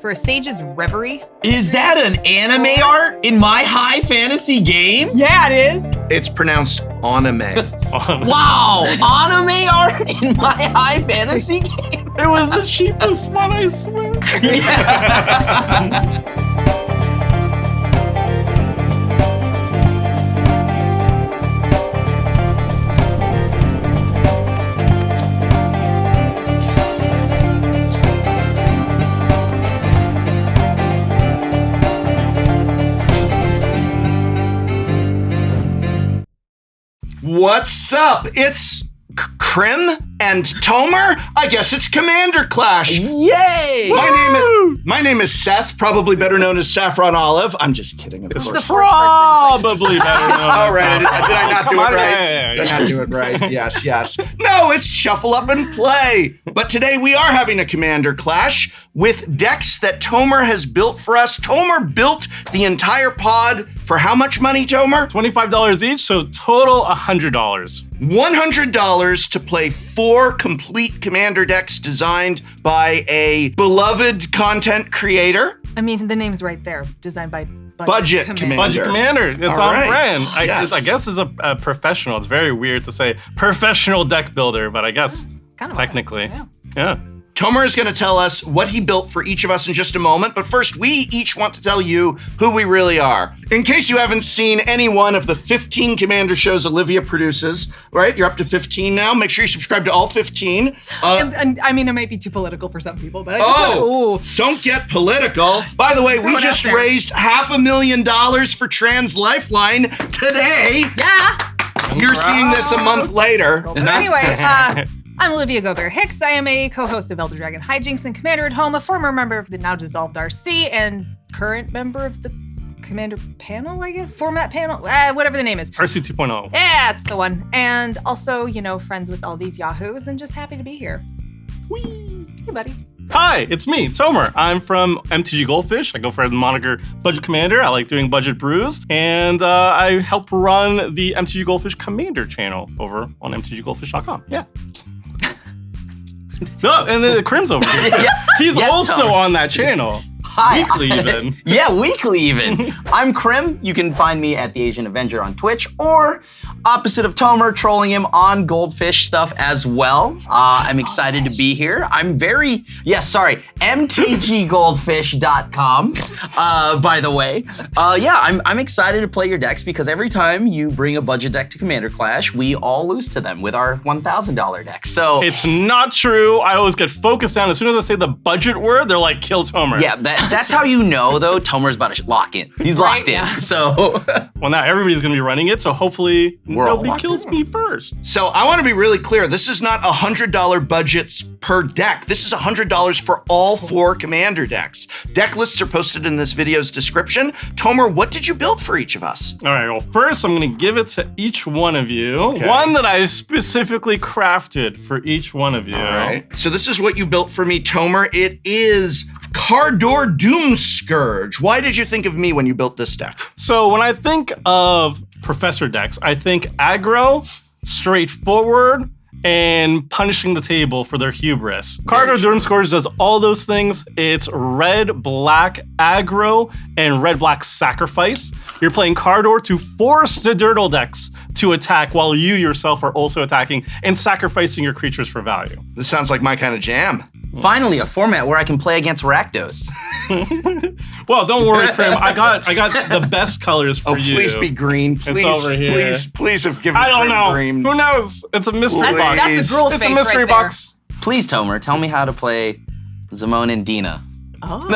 for a Sage's Reverie. Is that an anime art in my high fantasy game? Yeah, it is. It's pronounced anime. Wow, anime art in my high fantasy game? It was the cheapest one, I swear. Yeah. What's up? It's Crim and Tomer? I guess it's Commander Clash. Yay! My name is Seth, probably better known as Saffron Olive. I'm just kidding, of It's course. probably better known. All right, did I not do it Come on, right? yeah. Did I not do it right? Yes. No, it's Shuffle Up and Play. But today we are having a Commander Clash with decks that Tomer has built for us. Tomer built the entire pod for how much money, Tomer? $25 each, so total $100. $100 to play 4 complete Commander decks designed by a beloved content creator. I mean, the name's right there. Designed by Budget Commander. Budget Commander. It's All on right. brand. Yes. I guess it's a professional. It's very weird to say professional deck builder, but I guess kind of technically. Yeah. Yeah. Tomer is going to tell us what he built for each of us in just a moment, but first we each want to tell you who we really are. In case you haven't seen any one of the 15 Commander shows Olivia produces, right? You're up to 15 now. Make sure you subscribe to all 15. And I mean, it might be too political for some people, but I just Don't get political. By the way, we Throw it just out there. raised $500,000 for Trans Lifeline today. yeah. You're seeing this a month later. But anyway, I'm Olivia Hicks. I am a co-host of EDH Hijinks and Commander at Home, a former member of the now dissolved RC, and current member of the Commander panel, I guess? Format panel? Whatever the name is. RC 2.0. Yeah, it's the one. And also, friends with all these yahoos and just happy to be here. Whee! Hey, buddy. Hi, it's me, Tomer. I'm from MTG Goldfish. I go for the moniker Budget Commander. I like doing budget brews. And I help run the MTG Goldfish Commander channel over on mtggoldfish.com. Yeah. No, and then Crim's over here. He's Yes, also Tomer. on that channel. Hi. Weekly even. Yeah, weekly even. I'm Crim. You can find me at the Asian Avenger on Twitch, or opposite of Tomer, trolling him on Goldfish stuff as well. I'm excited to be here. mtggoldfish.com, by the way. I'm excited to play your decks because every time you bring a budget deck to Commander Clash, we all lose to them with our $1,000 decks. So It's not true. I always get focused down. As soon as I say the budget word, they're like, kill Tomer. yeah, that's how you know, though, Tomer's about to lock in. He's locked in. yeah. So Well, now everybody's going to be running it, so hopefully We're all nobody locked kills me first. So I want to be really clear. This is not $100 budgets per deck. This is $100 for all 4 Commander decks. Deck lists are posted in this video's description. Tomer, what did you build for each of us? All right, well, first I'm going to give it to each one of you. Okay. One that I specifically crafted for each one of you. All right. So this is what you built for me, Tomer. It is Cardor Doom Scourge. Why did you think of me when you built this deck? So when I think of Professor decks, I think aggro, straightforward, and punishing the table for their hubris. Cardor Doom Scourge does all those things. It's red-black aggro and red-black sacrifice. You're playing Cardor to force the Dirtle decks to attack while you yourself are also attacking and sacrificing your creatures for value. This sounds like my kind of jam. finally, a format where I can play against Rakdos. Well, don't worry, Crim. I got the best colors for you. Please be green. Please, over here. please have given I don't Crim know. green. Who knows? It's a mystery Please. box. That's a gruel It's face a mystery right there. box. Please, Tomer, tell me how to play Zamon and Dina. Oh,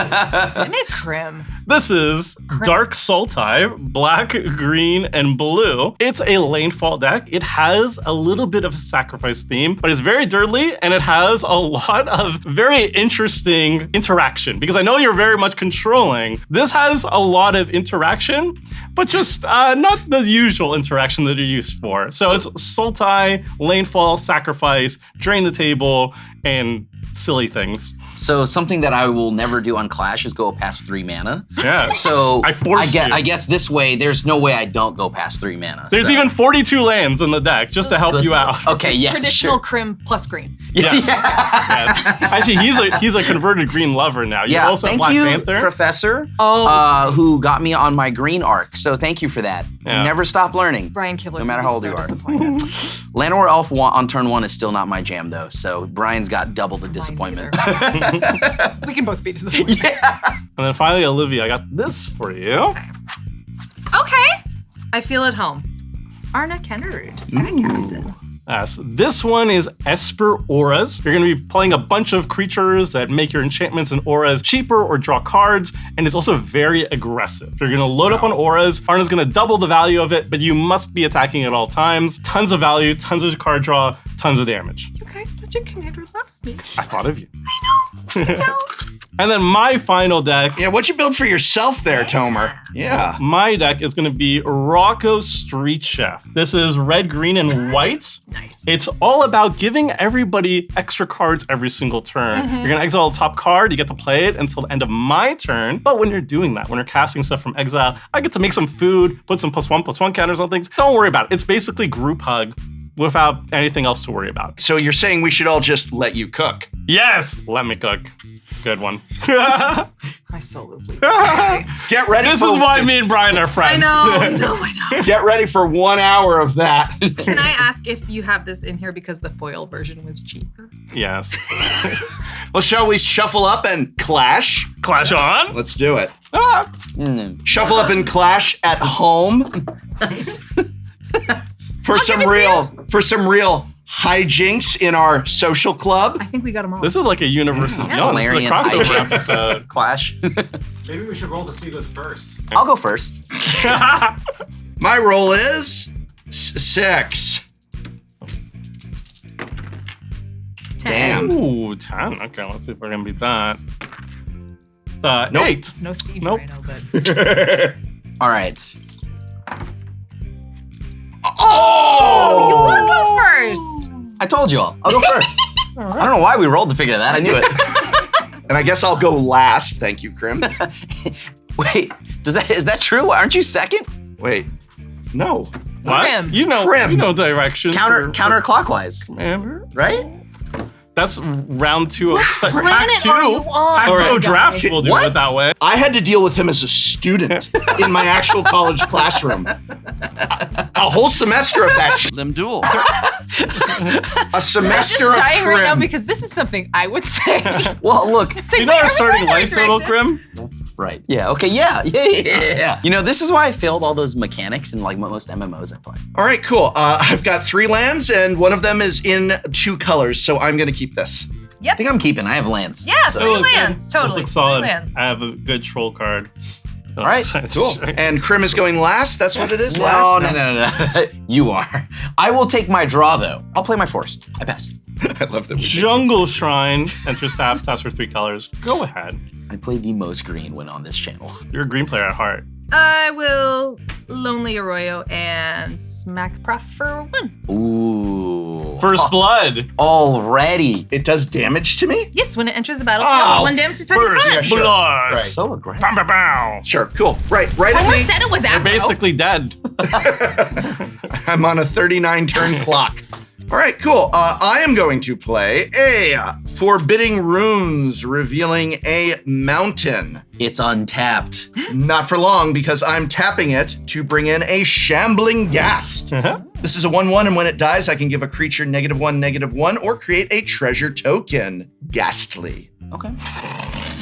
Cynic Crim. This is Dark Sultai, black, green, and blue. It's a landfall deck. It has a little bit of a sacrifice theme, but it's very dirtly, and it has a lot of very interesting interaction, because I know you're very much controlling. This has a lot of interaction, but just not the usual interaction that you're used for. So it's Sultai, landfall, sacrifice, drain the table, and silly things. So something that I will never do on Clash is go past 3 mana. Yeah. So I forced you. I guess this way, there's no way I don't go past 3 mana. There's so. even 42 lands in the deck just to help Good you Lord. out. Okay, yeah, Traditional sure. Crim plus green. Yes. Yes. Actually, he's a converted green lover now. You Yeah, also have thank Black you, Panther. Professor, Oh. who got me on my green arc. So thank you for that. Yeah. You never stop learning. Brian Kibler. No matter how old you are. Disappointed. Llanowar Elf on turn 1 is still not my jam, though. So Brian's got double the disappointment. We can both be disappointed. Yeah. And then finally, Olivia, I got this for you. Okay. I feel at home. Arna Kennard, Sky Captain. Yes, this one is Esper Auras. You're going to be playing a bunch of creatures that make your enchantments and auras cheaper or draw cards, and it's also very aggressive. You're going to load up on auras. Arna's going to double the value of it, but you must be attacking at all times. Tons of value, tons of card draw, tons of damage. You guys, Budget Commander loves me. I thought of you. I know. Tell. And then my final deck. Yeah, what'd you build for yourself there, Tomer? Yeah. My deck is going to be Rocco Street Chef. This is red, green, and white. Nice. It's all about giving everybody extra cards every single turn. You're going to exile a top card. You get to play it until the end of my turn. But when you're doing that, when you're casting stuff from exile, I get to make some food, put some +1/+1 counters on things. Don't worry about it. It's basically group hug without anything else to worry about. So you're saying we should all just let you cook? Yes, let me cook. Good one. My soul is leaving. Get ready This for is why me and Brian are friends. I know. Get ready for 1 hour of that. Can I ask if you have this in here because the foil version was cheaper? Yes. Well, shall we shuffle up and clash? Clash on. Let's do it. Ah. Shuffle up and clash at home. For some real hijinks in our social club. I think we got them all. This is like a universe of beyond. This is a Tolarian crossover Hijinks episode. Clash. Maybe we should roll to see this first. I'll go first. My roll is 6. 10. Damn. Ooh, 10. Okay, let's see if we're gonna beat that. Nope. 8. It's no Steve Nope. Rhino, but All right. you want to go first. I told you all. I'll go first. I don't know why we rolled to figure that. I knew it. And I guess I'll go last. Thank you, Crim. Wait, is that true? Aren't you second? Wait. No. What? Crim. You know directions. Counterclockwise, Remember? right? That's round 2 of pack planet 2. are you on? Pack All 2 right, of draft guys. will do What? it that way. I had to deal with him as a student in my actual college classroom. A whole semester of that Lim duel. A semester of Dying right now Crim. because this is something I would say. Well, look. You know our starting life total, Crim? Right. Yeah. Okay. Yeah. You know, this is why I failed all those mechanics in like most MMOs I play. All right, cool. I've got 3 lands, and one of them is in 2 colors, so I'm going to keep this. I think I'm keeping. I have lands. Yeah, So- 3 looks good. lands. Totally. This looks solid. 3 lands. I have a good troll card. All right, Cool. And Crim is going last. That's what it is. No, last. no. You are. I will take my draw though. I'll play my forest. I pass. I love that we did. Jungle Shrine. Enters tap. Taps for 3 colors. Go ahead. I play the most green when on this channel. You're a green player at heart. I will Lonely Arroyo and Smack Prof for 1. Ooh. First blood. Already. It does damage to me? Yes, when it enters the battlefield, Oh, 1 damage to target First opponent. sure. blood. Right. So aggressive. Bow, bow, bow. Sure, cool. Right at Homer me. said it was You're aggro. basically dead. I'm on a 39 turn clock. All right, cool. I am going to play a Forbidding Runes revealing a mountain. It's untapped. Not for long because I'm tapping it to bring in a Shambling Ghast. This is a 1/1, and when it dies, I can give a creature -1/-1 or create a treasure token. Ghastly. Okay.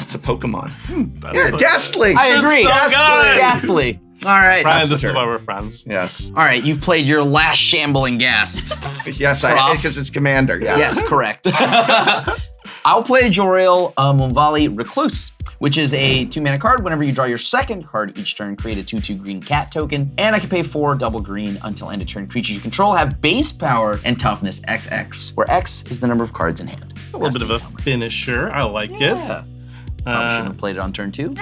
It's a Pokemon. That's Yeah, so Ghastly. I agree. so good. Ghastly. All right. Brian, the this is turn. why we're friends. Yes. All right. You've played your last shambling ghast. Yes, Prof. because it's Commander. Yes. Yes, correct. I'll play Joriel Monvali Recluse, which is a 2-mana card. Whenever you draw your second card each turn, create a 2/2 green cat token. And I can pay 4 double green until end of turn. Creatures you control have base power and toughness XX, where X is the number of cards in hand. A little bit of a finisher. I like Yeah. it. Probably shouldn't have played it on turn 2.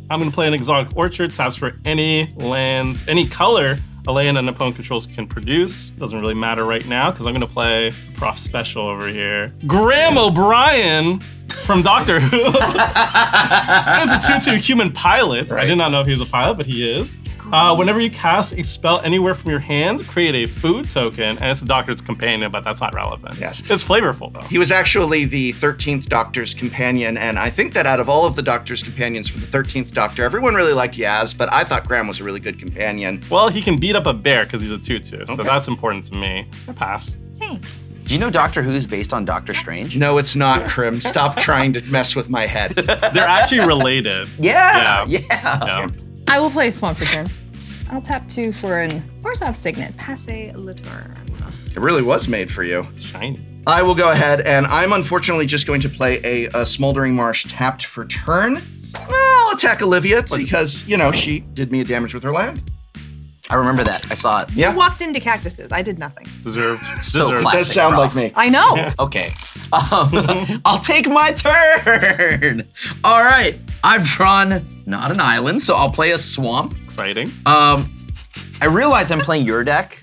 I'm going to play an Exotic Orchard. Taps for any land, any color a land an opponent controls can produce. Doesn't really matter right now because I'm going to play Prof Special over here. Graham O'Brien from Doctor Who. It's a 2/2 human pilot. Right. I did not know if he was a pilot, but he is. Whenever you cast a spell anywhere from your hand, create a food token, and it's the Doctor's companion, but that's not relevant. Yes. It's flavorful, though. He was actually the 13th Doctor's companion, and I think that out of all of the Doctor's companions for the 13th Doctor, everyone really liked Yaz, but I thought Graham was a really good companion. Well, he can beat up a bear because he's a 2/2, so Okay. that's important to me. I pass. Thanks. Do you know Doctor Who is based on Doctor Strange? No, it's not, Crim. Stop trying to mess with my head. They're actually related. Yeah. Yeah. I will play Swamp Return. I'll tap 2 for an Orzhov Signet. Passe le turn. It really was made for you. It's shiny. I will go ahead, and I'm unfortunately just going to play a Smoldering Marsh tapped for turn. I'll attack Olivia because, you know, she did me a damage with her land. I remember that. I saw it. Yeah. Walked into cactuses. I did nothing. Deserved. So Deserved. classic. Does sound Prof. like me. I know. Okay. I'll take my turn. All right. I've drawn not an island, so I'll play a swamp. Exciting. I realize I'm playing your deck,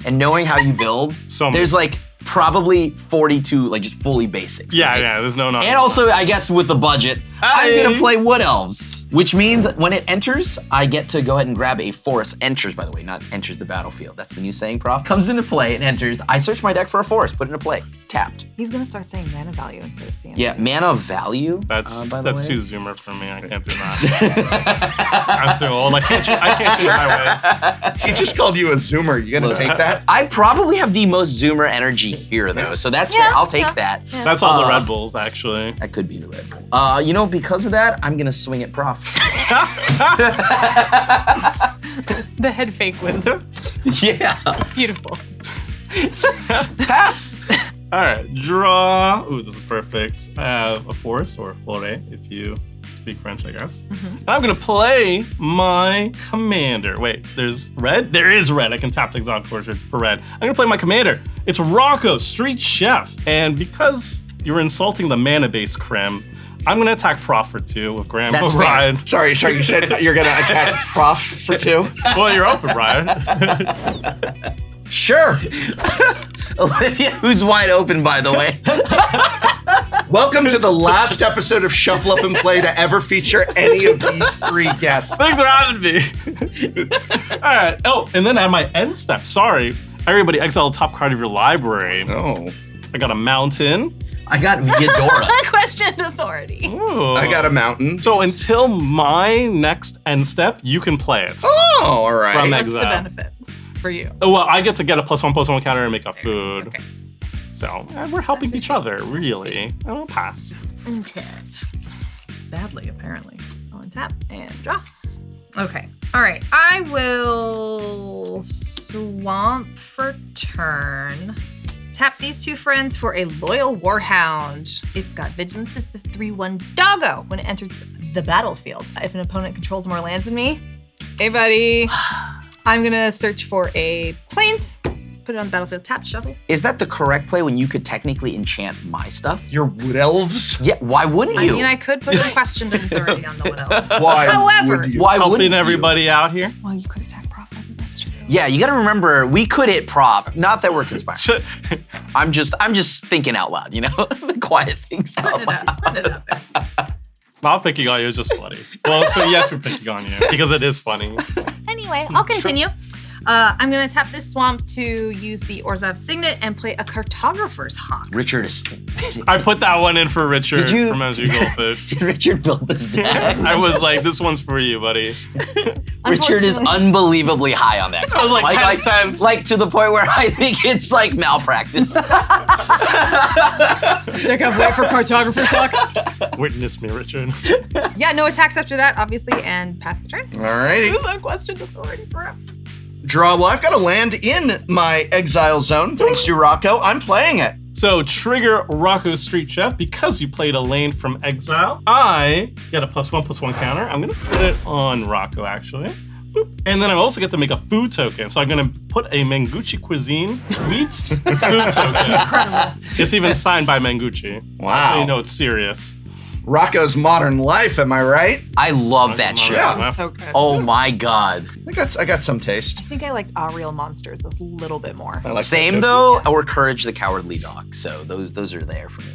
and knowing how you build, So many. there's like probably 42 like just fully basics. Yeah, right? yeah, there's no And also, I guess with the budget, I'm gonna play Wood Elves, which means when it enters, I get to go ahead and grab a forest. Enters, by the way, not enters the battlefield. That's the new saying, Prof. Comes into play and enters. I search my deck for a forest, put it into play, tapped. He's gonna start saying mana value instead of CM. Yeah, mana value. That's by the way. too zoomer for me. I can't do that. I'm too old. I can't change my ways. He just called you a zoomer. You gonna take that? I probably have the most zoomer energy here, though, so that's fair. I'll take that. That's all the Red Bulls, actually. That could be the Red Bull. You know, because of that, I'm gonna swing at Prof. The head fake was Yeah. beautiful. Pass. All right, draw. Ooh, this is perfect. I have a forest or a forêt, if you speak French, I guess. And I'm gonna play my commander. Wait, there's red? There is red. I can tap the exotic portrait for red. I'm gonna play my commander. It's Rocco, Street Chef. And because you're insulting the mana base, Crim, I'm gonna attack Prof for 2 with Graham That's O'Brien. Sorry, you said you're gonna attack Prof for 2? Well, you're open, Brian. Sure. Olivia, who's wide open, by the way. Welcome to the last episode of Shuffle Up and Play to ever feature any of these 3 guests. Things are happening to me. All right. Oh, and then at my end step, sorry, everybody exile the top card of your library. Oh, I got a mountain. I got Viadora. Questioned authority. Ooh. I got a mountain. So until my next end step, you can play it. Oh, all right. From What's the exile. benefit for you? Oh, well, I get to get a +1/+1 counter and make a food. Okay. So we're helping each other, really. I will pass. Untap. Badly, apparently. I'll untap and draw. Okay. All right. I will swamp for turn. Tap these 2 friends for a Loyal Warhound. It's got Vigilance. It's the 3/1 doggo when it enters the battlefield. If an opponent controls more lands than me, hey buddy, I'm gonna search for a plains, put it on the battlefield, tap, shuffle. Is that the correct play when you could technically enchant my stuff? Your Wood Elves? Yeah, why wouldn't I you? mean, I could put a questioned authority on the one else. Why However- would you? Why wouldn't Helping you? everybody out here. Well, you could attack Prof. I think that's true. Yeah, you gotta remember, we could hit Prof. Not that we're conspiring. I'm just thinking out loud, you know? The quiet things out Put it loud. out. Put it out there. Not picking on you is just funny. Well, so yes, we're picking on you because it is funny. Anyway, I'll continue. I'm gonna tap this swamp to use the Orzhov Signet and play a Cartographer's Hawk. Richard is. I put that one in for Richard Did you- from MTG Goldfish. Did Richard build this deck? I was like, this one's for you, buddy. Richard is Unfortunately- unbelievably high on that. I was like 10 cents. Like to the point where I think it's like malpractice. Stick up, wait for Cartographer's Hawk. Witness me, Richard. Yeah, no attacks after that, obviously, and pass the turn. All righty. Who's unquestioned authority for him? Draw. Well, I've got a land in my exile zone, thanks to Rocco. I'm playing it. So trigger Rocco Street Chef because you played a lane from exile. I get a +1/+1 counter. I'm gonna put it on Rocco actually. Boop. And then I also get to make a food token. So I'm gonna put a Manguchi Cuisine Meats food token. Incredible. It's even signed by Manguchi. Wow. So you know it's serious. Rocco's Modern Life, am I right? I love that show. Yeah. So good. Oh my god. I got some taste. I think I liked Real Monsters a little bit more. I like Same that though, or Courage the Cowardly Dog. So those are there for me.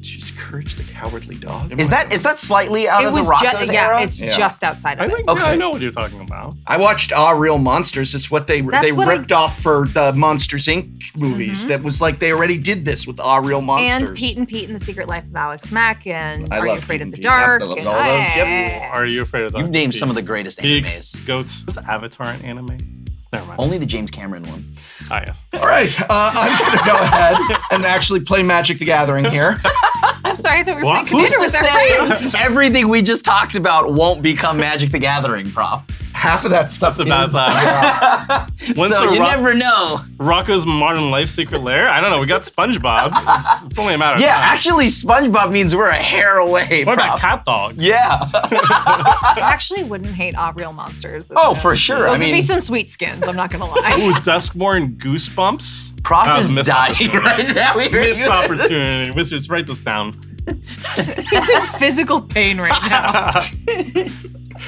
Jeez, Courage the Cowardly Dog. Is that slightly out It of the was Rocco's era? it's just outside of I it. think I know what you're talking about. I watched Real Monsters. It's what they ripped off for the Monsters Inc. movies. That was like they already did this with Real Monsters. And Pete and the Secret Life of Alex Mack and I Are You love Afraid Pete of and the Pete. Dark? I loved and all those, yep. Are you afraid of that? You've named some of the greatest Big animes. goats. Was Avatar an anime? Never mind. Only the James Cameron one. Ah, yes. All right, I'm going to go ahead and actually play Magic the Gathering here. I'm sorry that we're What? playing Who's computer to with our say friends. everything we just talked about won't become Magic the Gathering, Prof? Half of that stuff That's a bad is, laugh. Once So the you never know. Rocco's Modern Life Secret Lair? I don't know. We got SpongeBob. It's only a matter of Yeah, time. actually, SpongeBob means we're a hair away. What about Prof. Cat Dog? Yeah. I actually wouldn't hate Real Monsters. Oh, for sure. Those I would mean, be some sweet skins, I'm not gonna lie. Ooh, Duskmore and Goosebumps? Prof That was is a missed dying opportunity. right now. Missed opportunity. Wizards, write this down. He's in physical pain right now.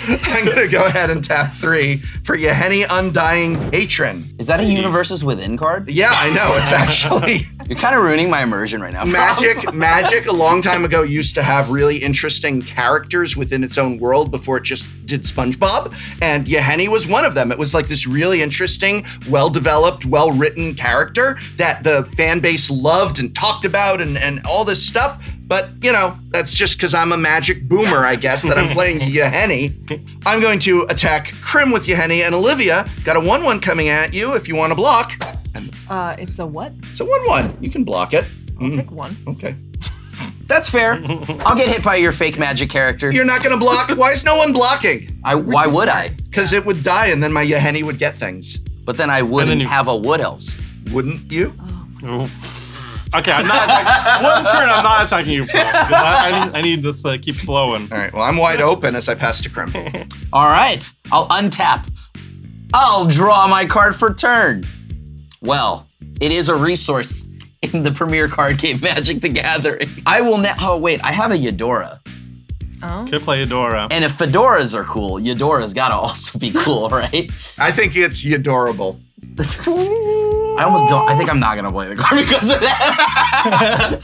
I'm going to go ahead and tap 3 for Yahenni Undying Patron. Is that a Universes Within card? Yeah, I know. It's actually... You're kind of ruining my immersion right now. Prof. Magic a long time ago used to have really interesting characters within its own world before it just did SpongeBob, and Yahenni was one of them. It was like this really interesting, well-developed, well-written character that the fan base loved and talked about and all this stuff. But, you know, that's just because I'm a magic boomer, I guess, that I'm playing Yahenni. I'm going to attack Crim with Yahenni, and Olivia got a 1/1 coming at you if you want to block. It's a what? It's a 1/1. You can block it. I'll take one. Okay. That's fair. I'll get hit by your fake magic character. You're not going to block? Why is no one blocking? Why would I? Because it would die, and then my Yahenni would get things. But then I wouldn't you- have a Wood Elves. Wouldn't you? Ooh. Okay, I'm not attacking. One turn, I'm not attacking you, Pro. I need this to keep flowing. All right, well, I'm wide open as I pass to Crim. All right, I'll untap. I'll draw my card for turn. Well, it is a resource in the premier card game Magic the Gathering. I will now. Oh wait, I have a Eudora. Oh. Could play Adora. And if fedoras are cool, Eudora's gotta also be cool, right? I think it's adorable. I almost don't. I think I'm not gonna play the card because of that.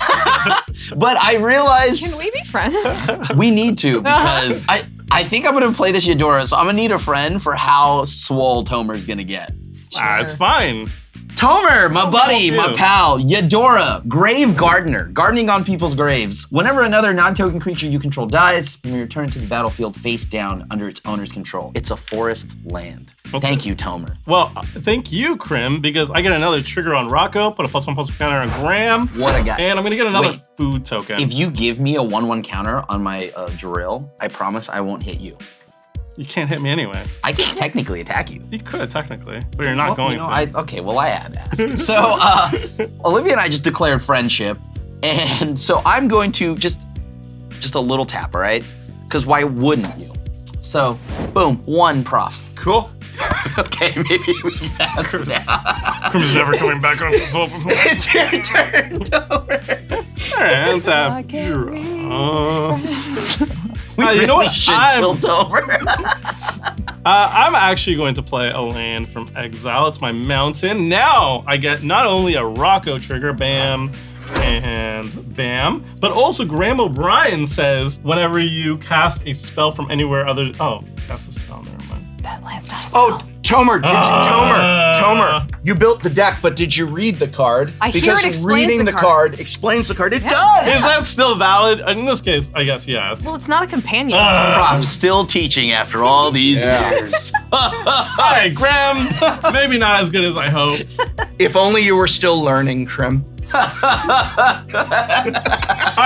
But I realize Can we be friends? we need to because I think I'm gonna play this Eudora, so I'm gonna need a friend for how swole Tomer's gonna get. It's fine. Tomer, my buddy, help my you. pal, Eudora, Grave Gardener, gardening on people's graves. Whenever another non-token creature you control dies, you may return to the battlefield face down under its owner's control. It's a forest land. Okay. Thank you, Tomer. Well, thank you, Crim, because I get another trigger on Rocco, put a +1/+1 counter on Graham, What a guy. and I'm gonna get another Wait. food token. If you give me a 1/1 counter on my drill, I promise I won't hit you. You can't hit me anyway. I can technically attack you. You could, technically, but you're not going to. I had to ask. So, Olivia and I just declared friendship, and so I'm going to just a little tap, all right? Because why wouldn't you? So, boom, 1 prof. Cool. Okay, maybe we pass now. Crim's never coming back on the It's your turn, Tomer. And tap. We You really know what? should kill Tomer. I'm actually going to play a land from exile. It's my mountain. Now I get not only a Rocco trigger, bam, and bam, but also Graham O'Brien says whenever you cast a spell from anywhere other. Oh, cast a spell. Never mind. That land's not a Oh, spell. Tomer, Tomer, you built the deck, but did you read the card? I hear because it explains reading the the card explains the card. It does. Is that still valid? In this case, I guess yes. Well, it's not a companion. Prof, still teaching after all these years. All right, Graham. Maybe not as good as I hoped. If only you were still learning, Crim. All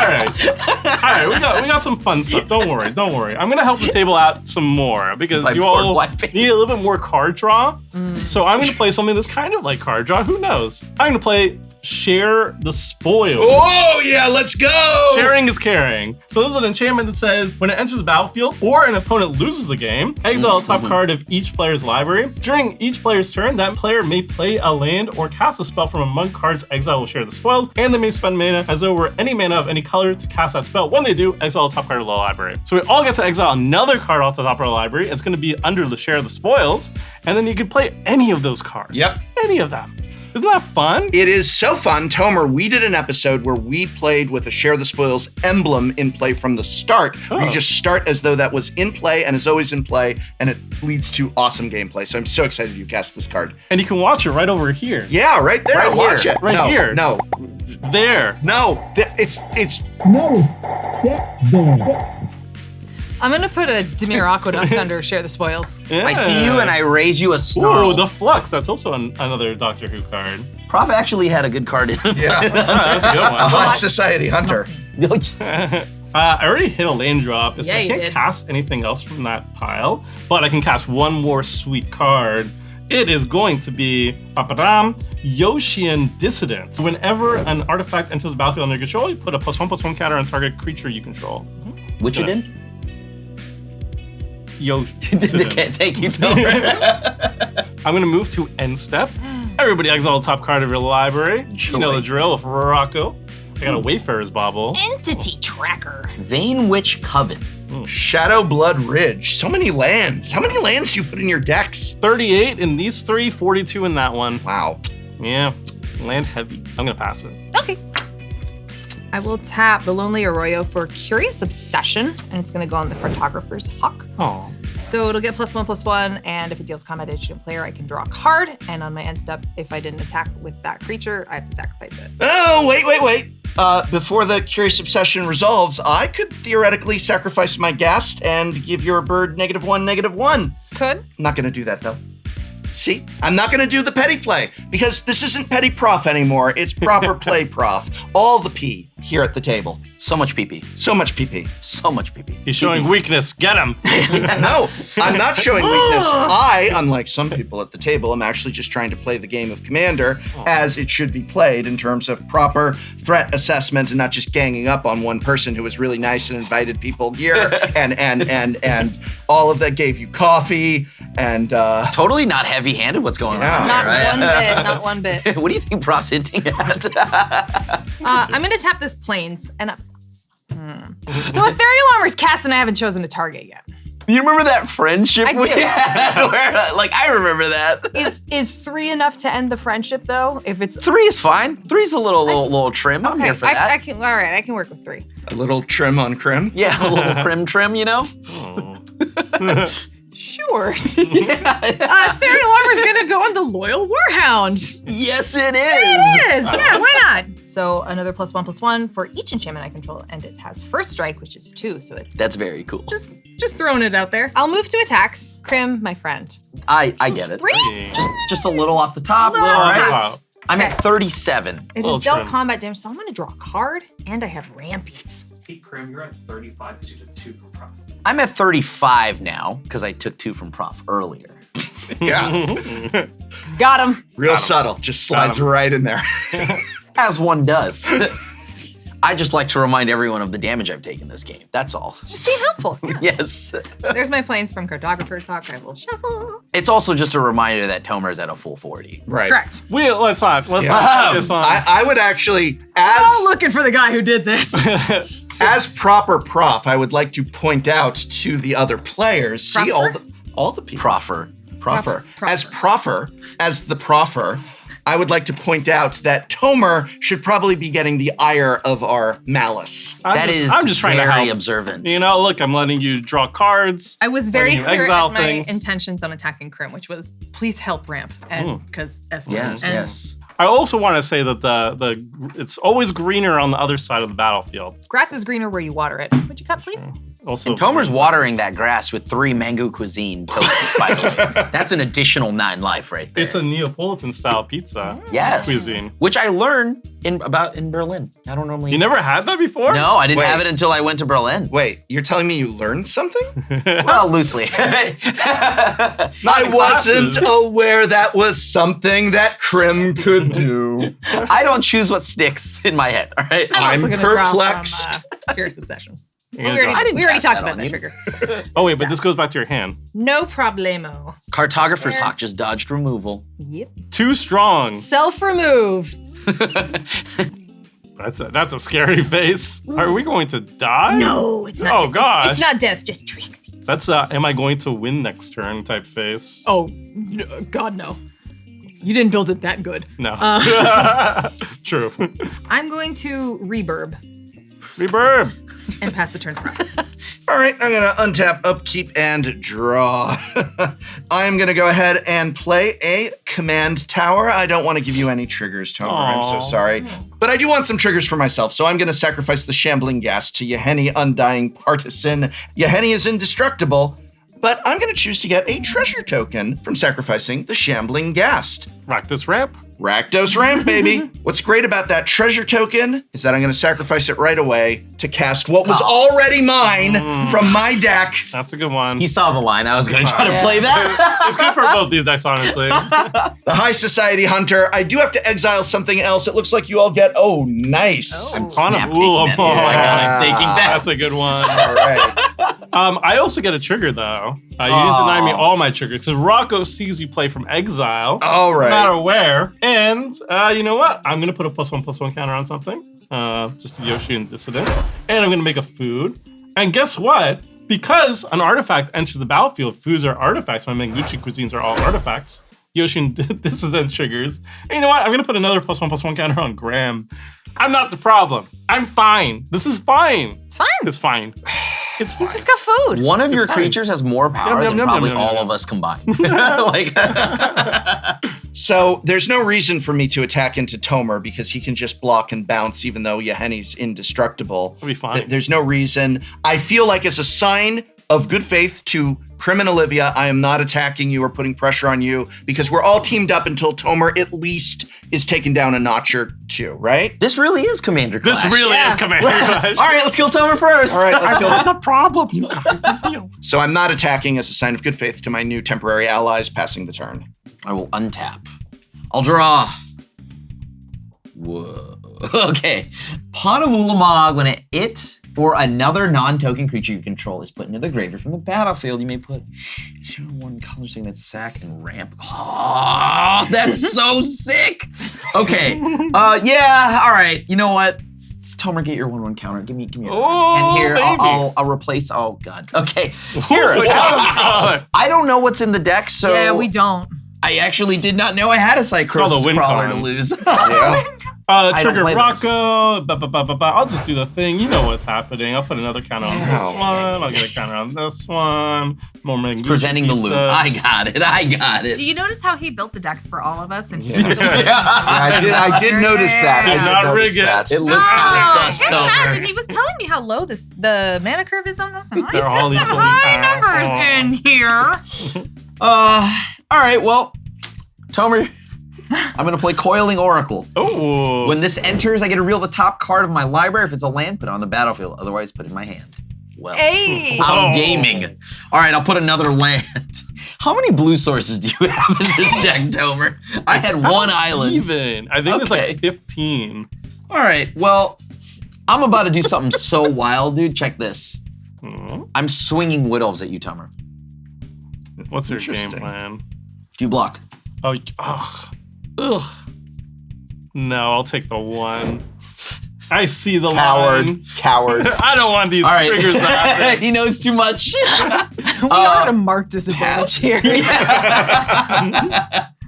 right. We got some fun stuff. Don't worry. I'm gonna help the table out some more because My you board all wiping. need a little bit more card draw. So I'm gonna play something that's kind of like card draw. Who knows? I'm gonna play Share the Spoils. Oh, yeah, let's go! Sharing is caring. So this is an enchantment that says, when it enters the battlefield or an opponent loses the game, exile the top card of each player's library. During each player's turn, that player may play a land or cast a spell from among cards exile will share the spoils, and they may spend mana as though were any mana of any color to cast that spell. When they do, exile the top card of the library. So we all get to exile another card off the top of the library. It's going to be under the share the spoils, and then you can play any of those cards. Yep. Any of them. Isn't that fun? It is so fun. Tomer, we did an episode where we played with a Share the Spoils emblem in play from the start. Where you just start as though that was in play and is always in play, and it leads to awesome gameplay. So I'm so excited you cast this card. And you can watch it right over here. Yeah, right there. Right Watch here. it. Right no, here. No. There. No. It's I'm gonna put a Dimir Aqueduct under Share the Spoils. Yeah. I see you and I raise you a snarl. Ooh, the Flux. That's also another Doctor Who card. Prof actually had a good card in. yeah. That's a good A one. High Society Hunter. I already hit a land drop, so Yeah, I you can't did. cast anything else from that pile, but I can cast one more sweet card. It is going to be Yoshian Dissident. Whenever an artifact enters the battlefield under your control, you put a +1/+1 counter on target creature you control. Which it in? Dissident. Thank you, Tomer. I'm gonna move to end step. Everybody exile the top card of your library. You know the drill with Rocco. I got a Wayfarer's Bauble. Entity Tracker. Vein Witch Coven. Shadow Blood Ridge. So many lands. How many lands do you put in your decks? 38 in these three, 42 in that one. Wow. Yeah, land heavy. I'm gonna pass it. Okay. I will tap the Lonely Arroyo for Curious Obsession, and it's gonna go on the Cartographer's Hawk. Oh. So it'll get +1/+1, and if it deals combat damage to a player, I can draw a card. And on my end step, if I didn't attack with that creature, I have to sacrifice it. Oh, wait. Before the Curious Obsession resolves, I could theoretically sacrifice my Ghast and give your bird -1/-1. Could. I'm not gonna do that though. See? I'm not gonna do the petty play because this isn't petty prof anymore. It's proper play prof. All the P here at the table. So much PP. So much PP. So much PP. He's showing weakness. Get him. No, I'm not showing weakness. I, unlike some people at the table, am actually just trying to play the game of Commander as it should be played in terms of proper threat assessment and not just ganging up on one person who was really nice and invited people here and all of that gave you coffee and Totally not heavy-handed what's going on Not here, right? one bit. Not one bit. What do you think Prof's hinting at? I'm gonna tap this Plains, and so Ethereal Armor's cast, and I haven't chosen a target yet. You remember that friendship I we do. had? Where, like, I remember that. Is 3 enough to end the friendship though? If it's 3 is fine. 3's a little trim. I'm here for that. I can. All right, I can work with 3. a little trim on Crim. Yeah, a little trim, you know? Sure. Ethereal Armor's gonna go on the Loyal Warhound. Yes, it is. It is. Yeah, why not? So another +1/+1 for each enchantment I control, and it has First Strike, which is 2. So it's That's very cool. just throwing it out there. I'll move to attacks. Crim, my friend. I get it. 3. Just a little off the top. Little all off the right. top. I'm at 37. It Little has dealt trim. combat damage, so I'm gonna draw a card, and I have Rampies. Hey, Crim, you're at 35 because you took 2 from Prof. I'm at 35 now because I took 2 from Prof earlier. Yeah. Got him. Real subtle. Just slides him. right in there. As one does. I just like to remind everyone of the damage I've taken this game. That's all. It's just being helpful. Yeah. Yes. There's my Plains from Cartographer's Hawk. I will shuffle. It's also just a reminder that Tomer's at a full 40. Right. Correct. Let's not focus on. I would actually, Looking for the guy who did this. as proper prof, I would like to point out to the other players. See Proffer? all the people. Proffer. Proffer. Proffer. As the proffer, I would like to point out that Tomer should probably be getting the ire of our malice. I'm just trying to very help. observant. You know, look, I'm letting you draw cards. I was very Letting you clear exile in my things. intentions on attacking Crim, which was please help ramp, and because Yes, and yes. I also want to say that it's always greener on the other side of the battlefield. grass is greener where you water it. Would you cut, please? Also, And Tomer's watering that grass with 3 mango cuisine toasts, by the way. That's an additional 9 life right there. It's a Neapolitan style pizza. Yes. Cuisine. Which I learned about in Berlin. I don't normally. You never had that before? No, I didn't Wait. have it until I went to Berlin. Wait, you're telling me you learned something? Well, loosely. I wasn't aware that was something that Crim could do. I don't choose what sticks in my head, all right? I'm also I'm gonna draw perplexed. from Curious Obsession. You're We gonna already, didn't we already cast talked that about on that you. trigger. Oh, wait, but this goes back to your hand. No problemo. Cartographer's Hawk just dodged removal. Yep. Too strong. Self-remove. That's a scary face. Are we going to die? No, it's not. Oh, death. gosh. It's not death, just tricksy. That's am I going to win next turn type face. Oh, God, no. You didn't build it that good. No. True. I'm going to reverb Reverb. and pass the turn front. All right, I'm gonna untap, upkeep, and draw. I'm gonna go ahead and play a command tower. I don't want to give you any triggers, Tomer. I'm so Aw. sorry. But I do want some triggers for myself, so I'm gonna sacrifice the Shambling Ghast to Yahenni Undying Partisan. Yahenni is indestructible, but I'm gonna choose to get a treasure token from sacrificing the Shambling Ghast. Rakdos Ramp. Rakdos Ramp, baby. What's great about that treasure token is that I'm going to sacrifice it right away to cast what was already mine from my deck. That's a good one. He saw the line. I was going to try to play that. It's good for both these decks, honestly. The High Society Hunter. I do have to exile something else. It looks like you all get, nice. Oh. I'm On a snap taking ooh, that. oh Yeah, my I'm taking that. That's a good one. All right. I also get a trigger though. You didn't deny me all my triggers because Rocco sees you play from exile. All right. Not aware. And you know what? I'm gonna put a +1/+1 counter on something. Just a Yoshi and Dissident. And I'm gonna make a food. And guess what? Because an artifact enters the battlefield, foods are artifacts. My Menguchi cuisines are all artifacts. Yoshi and Dissident triggers. And you know what? I'm gonna put another +1/+1 counter on Graham. I'm not the problem. I'm fine. This is fine. It's fine. It's fine. It's fine. He's just got food. One of your fine. creatures has more power Yum, than yum, probably yum, yum, all yum. of us combined. Like, So there's no reason for me to attack into Tomer because he can just block and bounce even though Yahenni's indestructible. It'll be fine. There's no reason. I feel like as a sign of good faith to Crim and Olivia, I am not attacking you or putting pressure on you because we're all teamed up until Tomer at least is taken down a notch or two, right? this really is Commander This Clash. really is Commander Clash. All right, let's kill Tomer first. All right, let's go. Not the problem, you guys. So I'm not attacking as a sign of good faith to my new temporary allies passing the turn. I will untap. I'll draw. Whoa. Okay. Pawn of Ulamog, when it or another non-token creature you control is put into the graveyard from the battlefield, you may put 0/1 color saying that sack and ramp. Oh, that's so sick. Okay. Yeah, all right. You know what? Tomer, get your 1/1 counter. Give me Oh, and here baby. I'll replace. Oh God. Okay. Here. Here. I don't know what's in the deck, so Yeah, we don't. I actually did not know I had a called a Cycrosis win Crawler con. to lose. Yeah. I don't Trigger play Rocco. I'll just do the thing. You know what's happening. I'll put another counter on this Oh, one. I'll get a counter on this one. More Menguchi Presenting the loop. pizzas. I got it. Do you notice how he built the decks for all of us? And I did notice that. Did I did not notice rig it. that. It looks kind Oh, of sus, imagine Tomer. he was telling me how low the mana curve is on this. And They're all equally high powerful. numbers in here. All right, well, Tomer, I'm gonna play Coiling Oracle. Oh. When this enters, I get to reveal the top card of my library. If it's a land, put it on the battlefield. Otherwise, put it in my hand. Well, Hey. I'm Oh. gaming. All right, I'll put another land. How many blue sources do you have in this deck, Tomer? I had one island. Even. I think it's Okay. like 15. All right, well, I'm about to do something so wild, dude. Check this. Hmm. I'm swinging Wood Elves at you, Tomer. What's your game Interesting. plan? Do you block? Oh, ugh. No, I'll take the one. I see the line. Coward. I don't want these All right. triggers to happen. He knows too much. We are at a marked disadvantage here.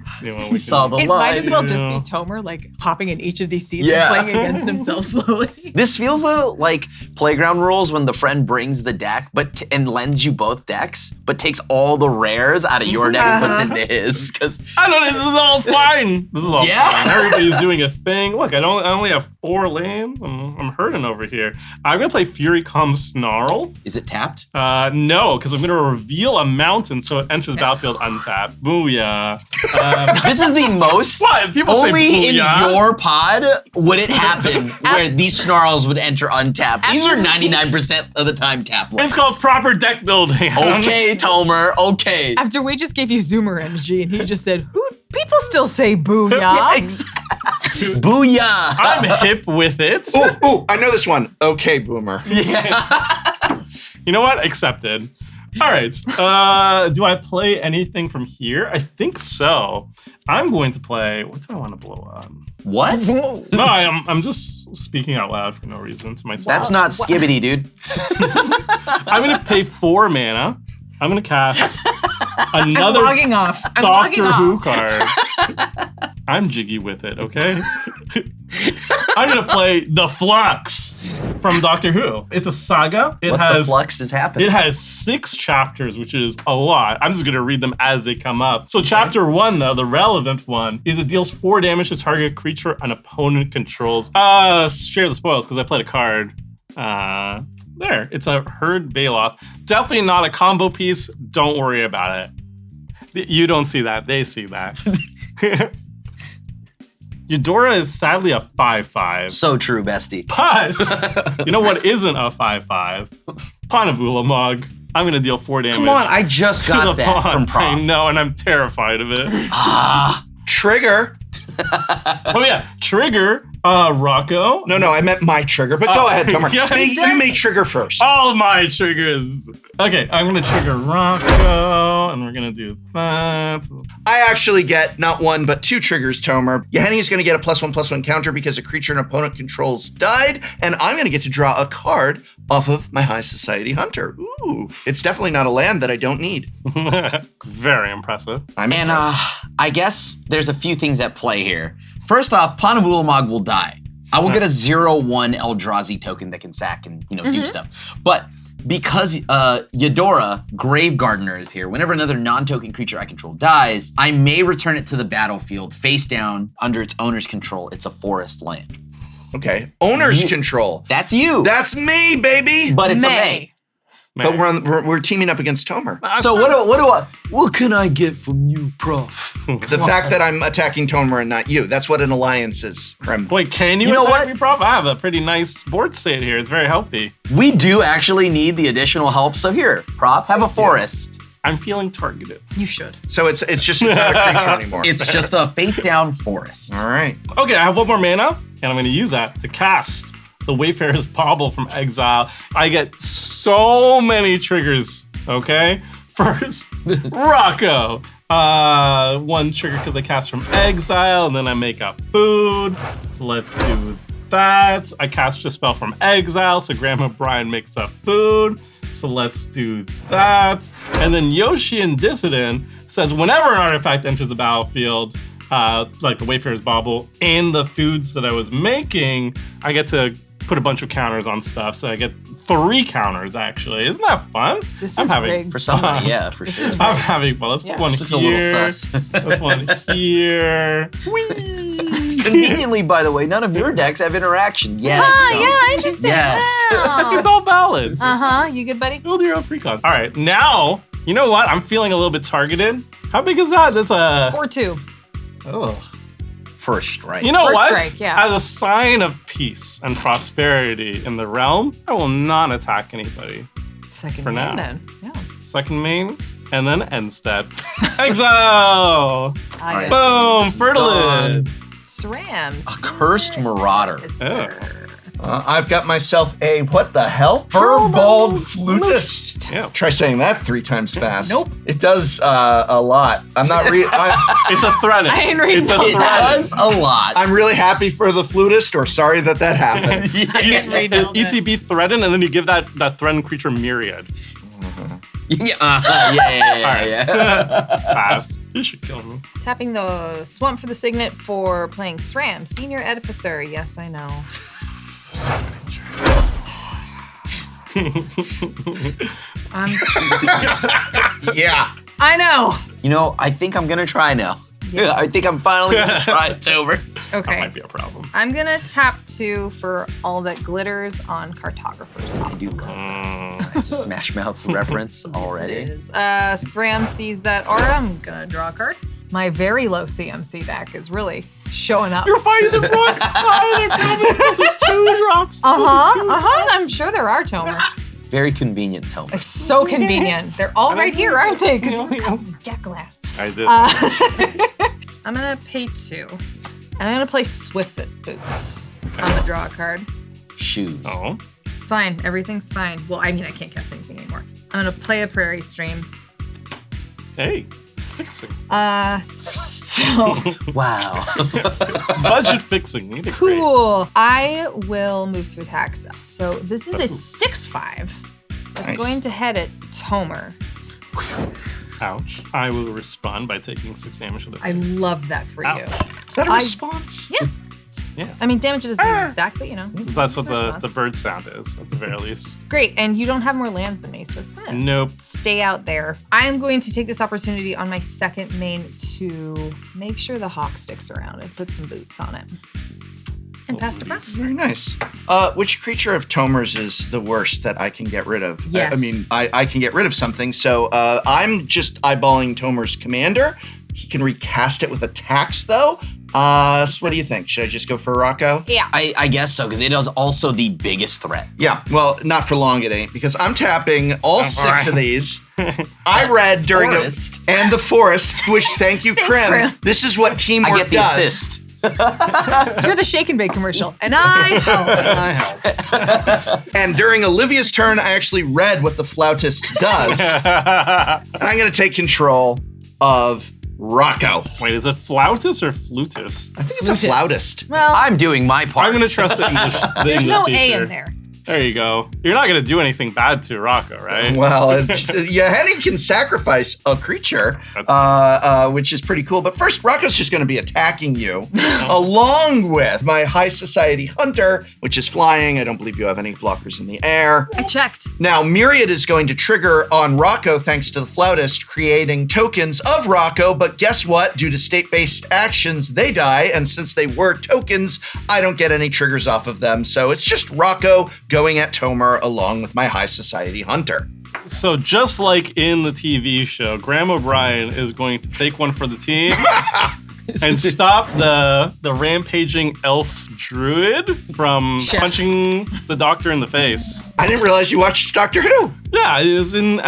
Let's see what we He can saw do. the It line. might as well just be Yeah. Tomer, like hopping in each of these seats Yeah. and playing against himself slowly. This feels like playground rules when the friend brings the deck and lends you both decks, but takes all the rares out of your deck and puts into his. Because I don't know. This is all fine. This is all Yeah? fine. Everybody's doing a thing. Look, I only have 4 lands. I'm hurting over here. I'm gonna play Fury Calm Snarl. Is it tapped? No, because I'm gonna reveal a mountain so it enters the battlefield untapped. Booyah. This is the most. What? People say Only in booyah. your pod would it happen where these snarls would enter untapped. These are 99% of the time tap lands. It's called proper deck building. Okay, Tomer. Okay. After we just gave you Zoomer energy, and he just said, "Who? People still say booyah." Yeah, exactly. Booyah. I'm hip with it. Ooh, I know this one. Okay, Boomer. You know what? Accepted. All right. Do I play anything from here? I think so. I'm going to play. What do I want to blow up? What? No, I'm just speaking out loud for no reason to myself. That's not skibbity, dude. I'm going to pay 4 mana. I'm going to cast another I'm logging off. I'm logging Doctor Who off. card. I'm jiggy with it, okay? I'm going to play The Flux from Doctor Who. It's a saga. It What the flux is happening? It has 6 chapters, which is a lot. I'm just going to read them as they come up. So chapter 1, though, the relevant one, is it deals 4 damage to target creature an opponent controls. Share the spoils, because I played a card. There, it's a Herd Baloth. Definitely not a combo piece. Don't worry about it. You don't see that. They see that. Eudora is sadly a 5/5. So true, bestie. But you know what isn't a 5/5? Panavulamog. I'm gonna deal 4 damage. Come on, I just to got the that pawn. from Prof. I know, and I'm terrified of it. Trigger. Oh yeah, Trigger. Rocco. No, I meant my trigger, but go ahead, Tomer. Yeah. You may trigger first. All my triggers. Okay, I'm gonna trigger Rocco, and we're gonna do that. I actually get not 1, but 2 triggers, Tomer. Yeheni is going to get a +1/+1 counter because a creature an opponent controls died, and I'm going to get to draw a card off of my High Society Hunter. Ooh, it's definitely not a land that I don't need. Very impressive. I'm And impressed. I guess there's a few things at play here. First off, Panavulamog will die. I will get a 0/1 Eldrazi token that can sack and do stuff. But because Eudora, Grave Gardener, is here, whenever another non-token creature I control dies, I may return it to the battlefield face down under its owner's control. It's a forest land. Okay, owner's control. That's you. That's me, baby. But it's a May. May. But we're teaming up against Tomer. So what can I get from you, Prof? The fact that I'm attacking Tomer and not you. That's what an alliance is, Crim. Wait, can you You know attack what? me, Prof? I have a pretty nice board state here. It's very healthy. We do actually need the additional help, so here, Prof, have a forest. I'm feeling targeted. You should. So it's just not a creature anymore. It's just a face down forest. All right. Okay, I have 1 more mana, and I'm going to use that to cast the Wayfarer's Bauble from Exile. I get so many triggers, okay? First, Rocco. 1 trigger because I cast from Exile, and then I make up food. So let's do that. I cast a spell from Exile, so Grandma Brian makes up food. So let's do that. And then Yoshi and Dissident says whenever an artifact enters the battlefield, like the Wayfarer's Bauble and the foods that I was making, I get to put a bunch of counters on stuff. So I get 3 counters, actually. Isn't that fun? This I'm is having rigged. For somebody, yeah, for This sure. is I'm having fun. Let's Yeah. put one This looks here. a little sus. Let's one here. Whee! Conveniently, by the way, none of your decks have interaction. Yes. Yeah, interesting. Yes. It's all balance. You good, buddy? Build your own precon. All right, now, you know what? I'm feeling a little bit targeted. How big is that? That's a... 4/2. Ugh. First strike. You know First what? strike, yeah. As a sign of peace and prosperity in the realm, I will not attack anybody. Second For main now. then. Yeah. Second main, and then end step. Exile! I right. Boom! Fertilid! SRAMs. A cursed marauder. Yes, Oh. sir. I've got myself a, what the hell? Furball Furball Flutist. Yeah. Try saying that 3 times fast. Nope. It does a lot. I'm not It's a thread. I ain't reading It's a those. It thread. does a lot. I'm really happy for the flutist, or sorry that happened. didn't read all that. ETB threaten, and then you give that threatened creature myriad. yeah. Pass. You should kill me. Tapping the swamp for the signet for playing SRAM. Senior Edificer. Yes, I know. Yeah. I know. You know, I think I'm gonna try now. Yeah. I think I'm finally gonna try it, Tober. Okay. That might be a problem. I'm gonna tap 2 for all that glitters on Cartographer's I Map. do love that. It's a Smash Mouth reference already. Thran sees that aura. I'm gonna draw a card. My very low CMC deck is really showing up. You're fighting the wrong side. There's like 2 drops. I'm sure there are, Tomer. Very convenient, Tomer. It's so convenient. They're all right here, aren't they? Because we have Decklists. I did. I'm gonna pay 2. And I'm gonna play Swiftfoot Boots on the draw card. Shoes. Oh. It's fine. Everything's fine. Well, I mean, I can't cast anything anymore. I'm gonna play a Prairie Stream. Hey. Fixing. So Wow. Budget fixing. You did great. cool. I will move to attack. So this is a 6/5. It's Nice. going to head at Tomer. Ouch. I will respond by taking 6 damage to the I love that for Ow. you. Is that a I- response? Yeah. Yeah. I mean, damage doesn't even stack, but you know. That's what It's a response. the bird sound is, at the very least. Great, and you don't have more lands than me, so it's gonna Nope. stay out there. I am going to take this opportunity on my second main to make sure the hawk sticks around and put some boots on it. And pass it back. Very nice. Which creature of Tomer's is the worst that I can get rid of? Yes. I mean, I can get rid of something. So I'm just eyeballing Tomer's commander. He can recast it with attacks, though. So what do you think? Should I just go for Rocco? Yeah. I guess so, because it is also the biggest threat. Yeah, well, not for long it ain't, because I'm tapping all 6 of these. I read during Forest. and the forest, which thank you, Thanks, Crim. Crim. This is what teamwork I get the does. assist. You're the shake and bake commercial, and I helped. I help. And during Olivia's turn, I actually read what the flautist does. And I'm going to take control of Rocco. Wait, is it flautist or flutist? I think it's a flautist. Well, I'm doing my part. I'm gonna trust the English. The there's English no teacher. A in there. There you go. You're not gonna do anything bad to Rocco, right? Well, Henny can sacrifice a creature, which is pretty cool. But first, Rocco's just going to be attacking you, along with my High Society Hunter, which is flying. I don't believe you have any blockers in the air. I checked. Now, Myriad is going to trigger on Rocco thanks to the flautist, creating tokens of Rocco. But guess what? Due to state-based actions, they die. And since they were tokens, I don't get any triggers off of them. So it's just Rocco going at Tomer along with my High Society Hunter. So just like in the TV show, Graham O'Brien is going to take one for the team and stop the rampaging elf druid from Sure. punching the doctor in the face. I didn't realize you watched Doctor Who. Yeah, it was in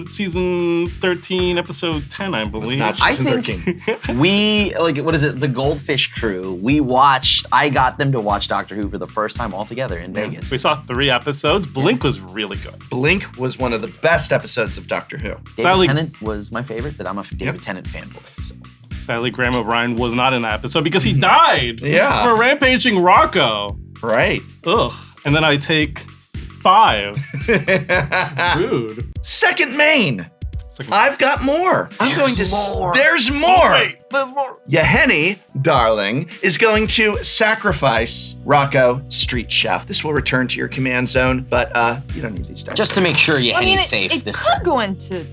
season 13, episode 10, I believe. Not I season think 13. we, the Goldfish crew, I got them to watch Doctor Who for the first time all together in Vegas. We saw 3 episodes. Blink was really good. Blink was one of the best episodes of Doctor Who. David Sadly- Tennant was my favorite, but I'm a David Tennant fanboy. So. Sadly, Graham O'Brien was not in that episode because he died Yeah. for rampaging Rocco. Right. Ugh. And then I take 5. Rude. Second main. It's like, I've got more. I'm going to. more. There's more. Wait, there's more. Yahenny, darling, is going to sacrifice Rocco, Street Chef. This will return to your command zone, but you don't need these dice. Just to make sure you I mean, Henny's safe it this could time. go into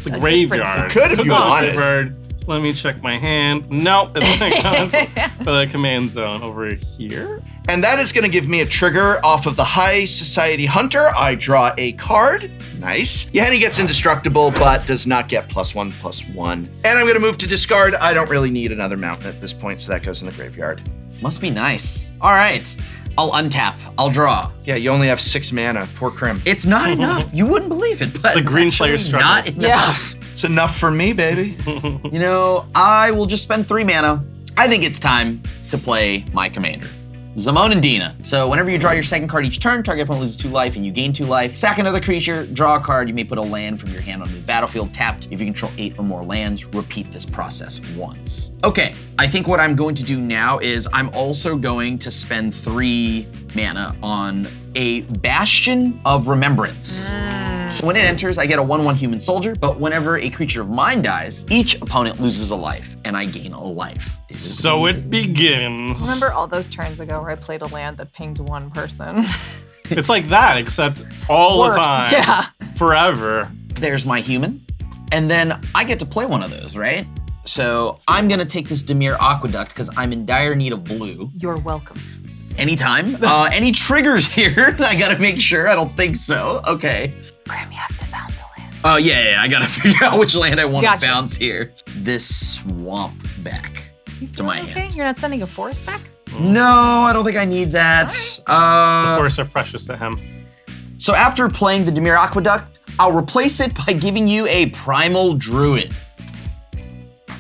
The a graveyard. different Could if you Oh, wanted. Bird. Let me check my hand. Nope, it's for the command zone over here. And that is going to give me a trigger off of the High Society Hunter. I draw a card. Nice. Yahenny gets indestructible, but does not get +1/+1. And I'm going to move to discard. I don't really need another mountain at this point, so that goes in the graveyard. Must be nice. All right. I'll untap. I'll draw. Yeah, you only have 6 mana. Poor Crim. It's not enough. You wouldn't believe it, but The it's green actually player struggle. not enough. It's enough for me, baby. You know, I will just spend 3 mana. I think it's time to play my commander, Zamon and Dina. So whenever you draw your second card each turn, target opponent loses 2 life and you gain 2 life. Sack another creature, draw a card. You may put a land from your hand onto the battlefield tapped. If you control 8 or more lands, repeat this process once. Okay, I think what I'm going to do now is I'm also going to spend 3 mana on a Bastion of Remembrance. So when it enters, I get a 1/1 human soldier, but whenever a creature of mine dies, each opponent loses a life, and I gain a life. So it begins. Remember all those turns ago where I played a land that pinged one person? It's like that, except all Worse, the time. yeah. Forever. There's my human, and then I get to play one of those, right? So I'm gonna take this Dimir Aqueduct because I'm in dire need of blue. You're welcome. Anytime. Any triggers here? I gotta make sure. I don't think so. Okay. Crim, you have to bounce a land. Oh, yeah, I gotta figure out which land I want Gotcha. to bounce here. This swamp back to my Okay, hand. you're not sending a forest back? No, I don't think I need that. The forests are precious to him. So after playing the Dimir Aqueduct, I'll replace it by giving you a Primal Druid.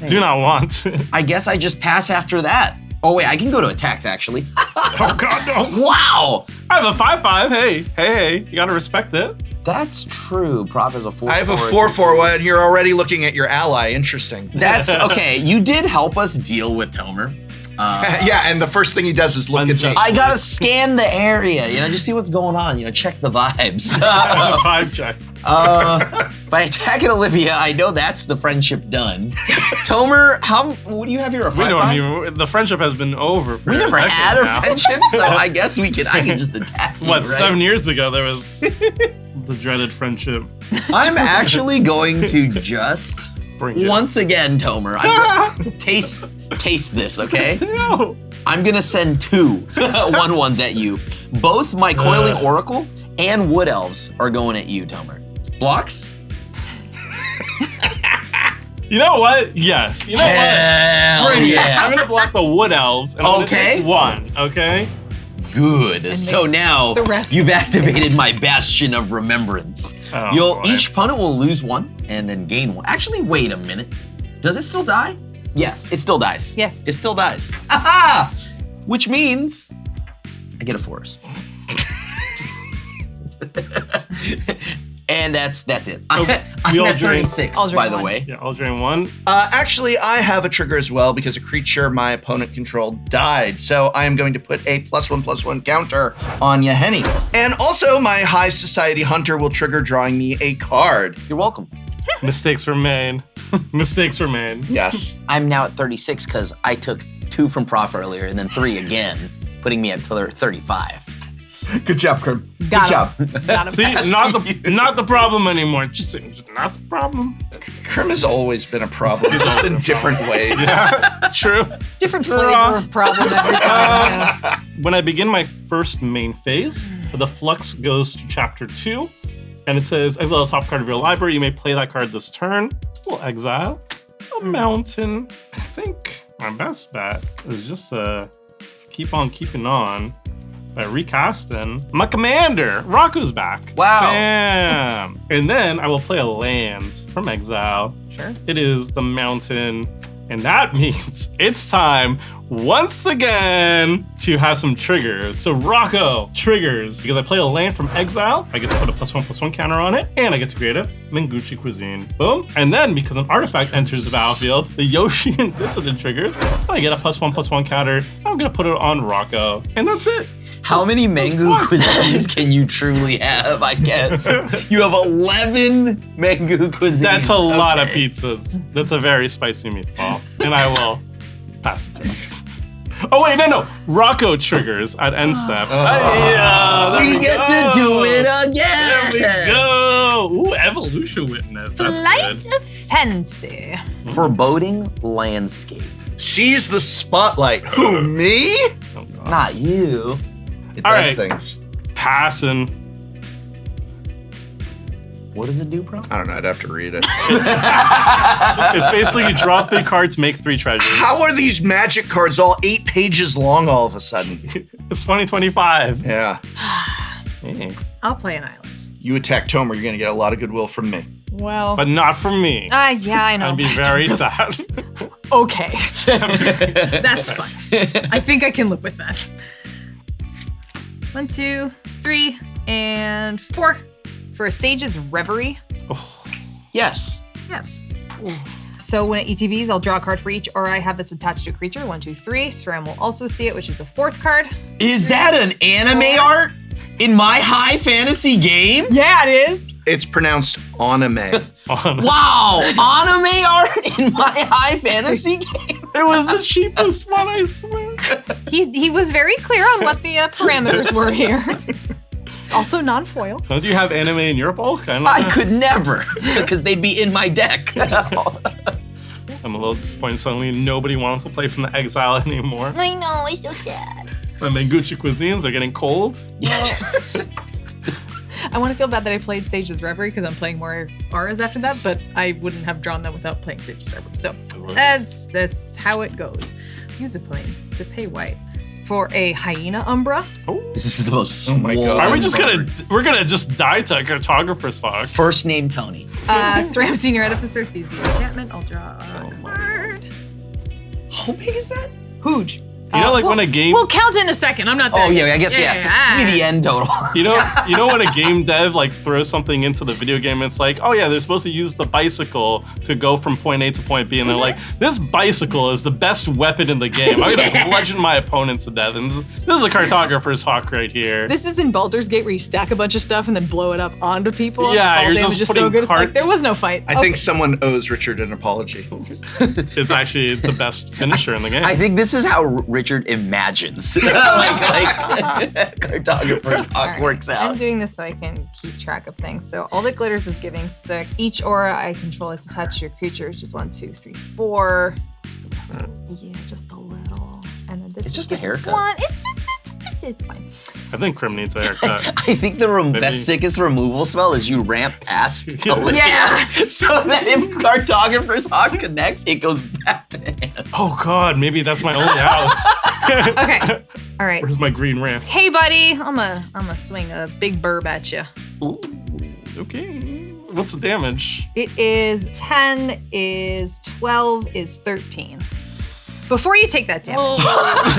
Do not want. I guess I just pass after that. Oh wait, I can go to attacks actually. Oh God, no. Wow! I have a 5/5. Hey, you gotta respect it. That's true. Prof is a 4/4. I have a 4/4, and you're already looking at your ally. Interesting. That's okay. You did help us deal with Tomer. Yeah, and the first thing he does is look at me. Unjust. I gotta scan the area, just see what's going on, check the vibes. 5 check. By attacking Olivia, I know that's the friendship done. Tomer, what do you have here? A 5/5? We don't even. The friendship has been over. For We never decade had a now. friendship, so I guess I can just attack you, What, right? 7 years ago there was the dreaded friendship. I'm actually going to just, Bring it. once again, Tomer, I'm gonna taste this, okay? No. I'm gonna send 2 1/1s at you. Both my Coiling Oracle and Wood Elves are going at you, Tomer. Blocks? You know what? Yes. You know Hell what? Bring it. yeah. I'm gonna block the wood elves and I'm gonna Okay. take 1. Okay. Good. So now the rest you've activated my Bastion of Remembrance. Oh, boy. Each opponent will lose 1 and then gain 1. Actually, wait a minute. Does it still die? Yes, it still dies. Yes. It still dies. Haha! Which means I get a forest. And that's it. I'm we all at drain. 36, I'll drain by the 1. way. Yeah, I'll drain 1. Actually, I have a trigger as well because a creature my opponent controlled died. So I am going to put a +1/+1 counter on Yahenni. And also, my High Society Hunter will trigger drawing me a card. You're welcome. Mistakes were made. Mistakes were made. Yes. I'm now at 36 because I took 2 from Prof earlier and then 3 again, putting me at 35. Good job, Crim. Got him. Got him. See, not the problem anymore. Just not the problem. Crim has always been a problem, just in different ways. True. Different flavor of problem every time. yeah. When I begin my first main phase, the flux goes to chapter 2, and it says, exile the top card of your library. You may play that card this turn. We'll exile a mountain. I think my best bet is just to keep on keeping on by recasting my commander. Rocco's back. Wow. Bam. And then I will play a land from exile. Sure. It is the mountain. And that means it's time once again to have some triggers. So Rocco, triggers. Because I play a land from exile, I get to put a +1/+1 counter on it, and I get to create a Menguchi cuisine. Boom. And then because an artifact enters the battlefield, the Yoshi and Dissident triggers, I get a +1/+1 counter. I'm gonna put it on Rocco. And that's it. How many mango cuisines can you truly have, I guess? You have 11 mango cuisines. That's a lot of Okay. pizzas. That's a very spicy meatball. And I will pass it to him. Oh, wait, no. Rocco triggers at end step. Yeah, there We get go. to do it again. There we go. Ooh, evolution witness. That's Flight good. of fancy. Foreboding landscape. Seize the spotlight. Who, me? Oh, God. Not you. It All does right. things. Passing. What does it do, bro? I don't know, I'd have to read it. It's basically you draw 3 cards, make 3 treasures. How are these magic cards all 8 pages long all of a sudden? It's 2025. Yeah. Hey. I'll play an island. You attack Tomer, you're gonna get a lot of goodwill from me. Well, But not from me. yeah, I know. I'd be very sad. Okay. That's fine. I think I can live with that. 1, 2, 3, and 4 for a Sage's Reverie. Yes. Yes. So when it ETBs, I'll draw a card for each aura I have that's attached to a creature. 1, 2, 3. Sram will also see it, which is a 4th card. Is that an anime art in my high fantasy game? Yeah, it is. It's pronounced anime. Wow, anime art in my high fantasy game? It was the cheapest one, I swear. He was very clear on what the parameters were here. It's also non-foil. Don't you have anime in your bulk? I could never, because they'd be in my deck. Yes. I'm a little disappointed. Suddenly, nobody wants to play from the exile anymore. I know, it's so sad. My Manguchi cuisines are getting cold. I want to feel bad that I played Sage's Reverie because I'm playing more auras after that, but I wouldn't have drawn them without playing Sage's Reverie. So that's how it goes. Use the planes to pay white for a Hyena Umbra. This is the most Oh my God. swollen Are we just card. we're gonna just die to a cartographer's hawk? First name Tony. SRAM Senior Edificer sees the enchantment. I'll draw a card. How big is that? Huge. You know, like when a game, We'll count it in a second. I'm not there. Oh, yeah, yet. I guess, yeah. Give me the end total. you know when a game dev like throws something into the video game, it's like, oh yeah, they're supposed to use the bicycle to go from point A to point B, and they're like, this bicycle is the best weapon in the game. I'm gonna bludgeon my opponents to death. And this is the cartographer's hawk right here. This is in Baldur's Gate where you stack a bunch of stuff and then blow it up onto people. Yeah, Fall you're damage just is so putting good. It's like card- there was no fight. I think someone owes Richard an apology. It's actually the best finisher in the game. I think this is how Richard imagines like cartographer's hawk Alright, works I'm out. doing this so I can keep track of things. So all that glitters is giving Sirk. Each aura I control is touch your creature. It's just 1, 2, 3, 4. Yeah, just a little. And then this It's is just a haircut. One. It's fine. I think Crim needs a haircut. I think the Maybe. best sickest removal spell is you ramp past Olivia. Yeah. So that if cartographer's hawk connects, it goes back to him. Oh god, maybe that's my only out. Okay. All right. Where's my green ramp? Hey, buddy. I'm a swing a big burb at you. Okay. What's the damage? It is 10, is 12, is 13. Before you take that damage,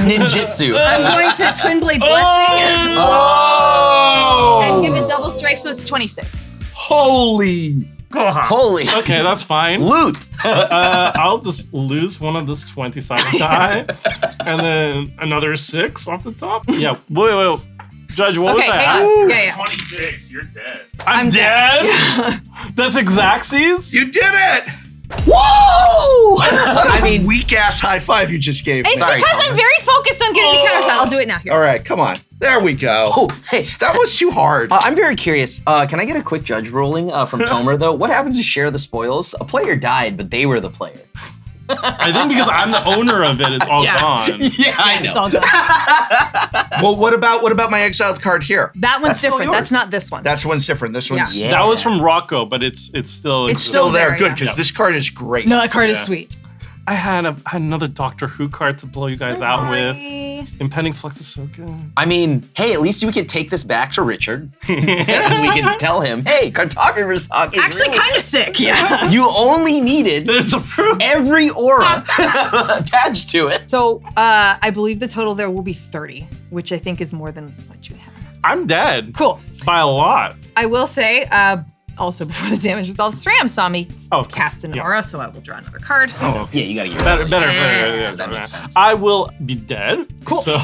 Ninjutsu. I'm going to Twin Blade Blessing Oh! and give it double strike, so it's 26. Holy. Holy Okay, that's fine. loot. I'll just lose one of this 20-sided die, and then another 6 off the top. Yeah. Wait. Judge, what was Okay, that? hang on. Yeah. 26, you're dead. I'm dead. That's Exacxies. You did it! Whoa! I mean, Weak ass high five you just gave me. It's Sorry, because I'm very focused on getting the counters out. I'll do it now. Here. All right, come on. There we go. oh, hey. That was too hard. I'm very curious. Can I get a quick judge ruling from Tomer, though? What happens to share the spoils? A player died, but they were the player. I think because I'm the owner of it, it's all gone. Yeah, I It's know. all done. Well, what about my exiled card here? That one's That's all different. yours. That's not this one. This one's different. This one's Yeah. That was from Rocco, but it's still. It's still there. there, Good, yeah. because this card is great. No, that card is Yeah. sweet. I had another Doctor Who card to blow you guys out with. Impending Flux is so good. I mean, hey, at least we can take this back to Richard. And we can tell him, hey, cartographer's hawk is Actually, really- kind of sick. Yeah. You only needed There's a proof. every aura attached to it. So I believe the total there will be 30, which I think is more than what you had. I'm dead. Cool. By a lot. I will say, also before the damage resolves, SRAM saw me Oh, cast an yeah. aura, so I will draw another card. Yeah, you gotta get Better. Yeah. So that makes sense. I will be dead. Cool. So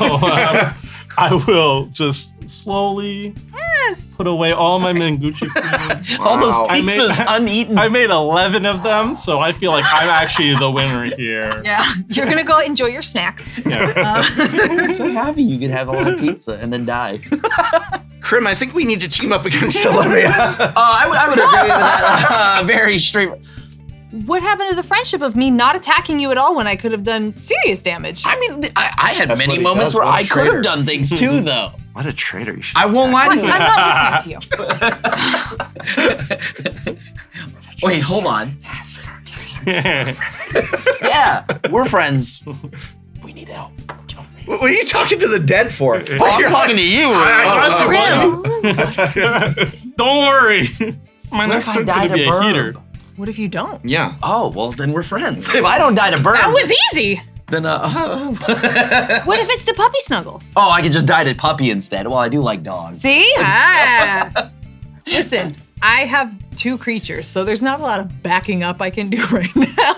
I will just slowly Yes. put away all my Manguchi food. All those Wow. I made- pizzas uneaten. I made 11 of them, so I feel like I'm actually the winner here. Yeah. You're going to go enjoy your snacks. Yeah. I'm so happy you could have all the pizza and then die. Crim, I think we need to team up against Olivia. I would agree with that. Very straight. What happened to the friendship of me not attacking you at all when I could have done serious damage? I mean, I had That's many what he moments does, where what a I could have traitor. done things too, though. What a traitor you should I won't lie to What? you. I'm not listening to you. Wait, hold on. Yeah, we're friends. We need help. What are you talking to the dead for? Oh, I'm talking to you. Don't worry. My What next if I one's died gonna be of a heater. burn? What if you don't? Yeah. Oh, well, then we're friends. If I don't die to burn, That was easy. then What if it's the puppy snuggles? oh, I could just die to puppy instead. Well, I do like dogs. See? Ah. Listen, I have 2 creatures, so there's not a lot of backing up I can do right now.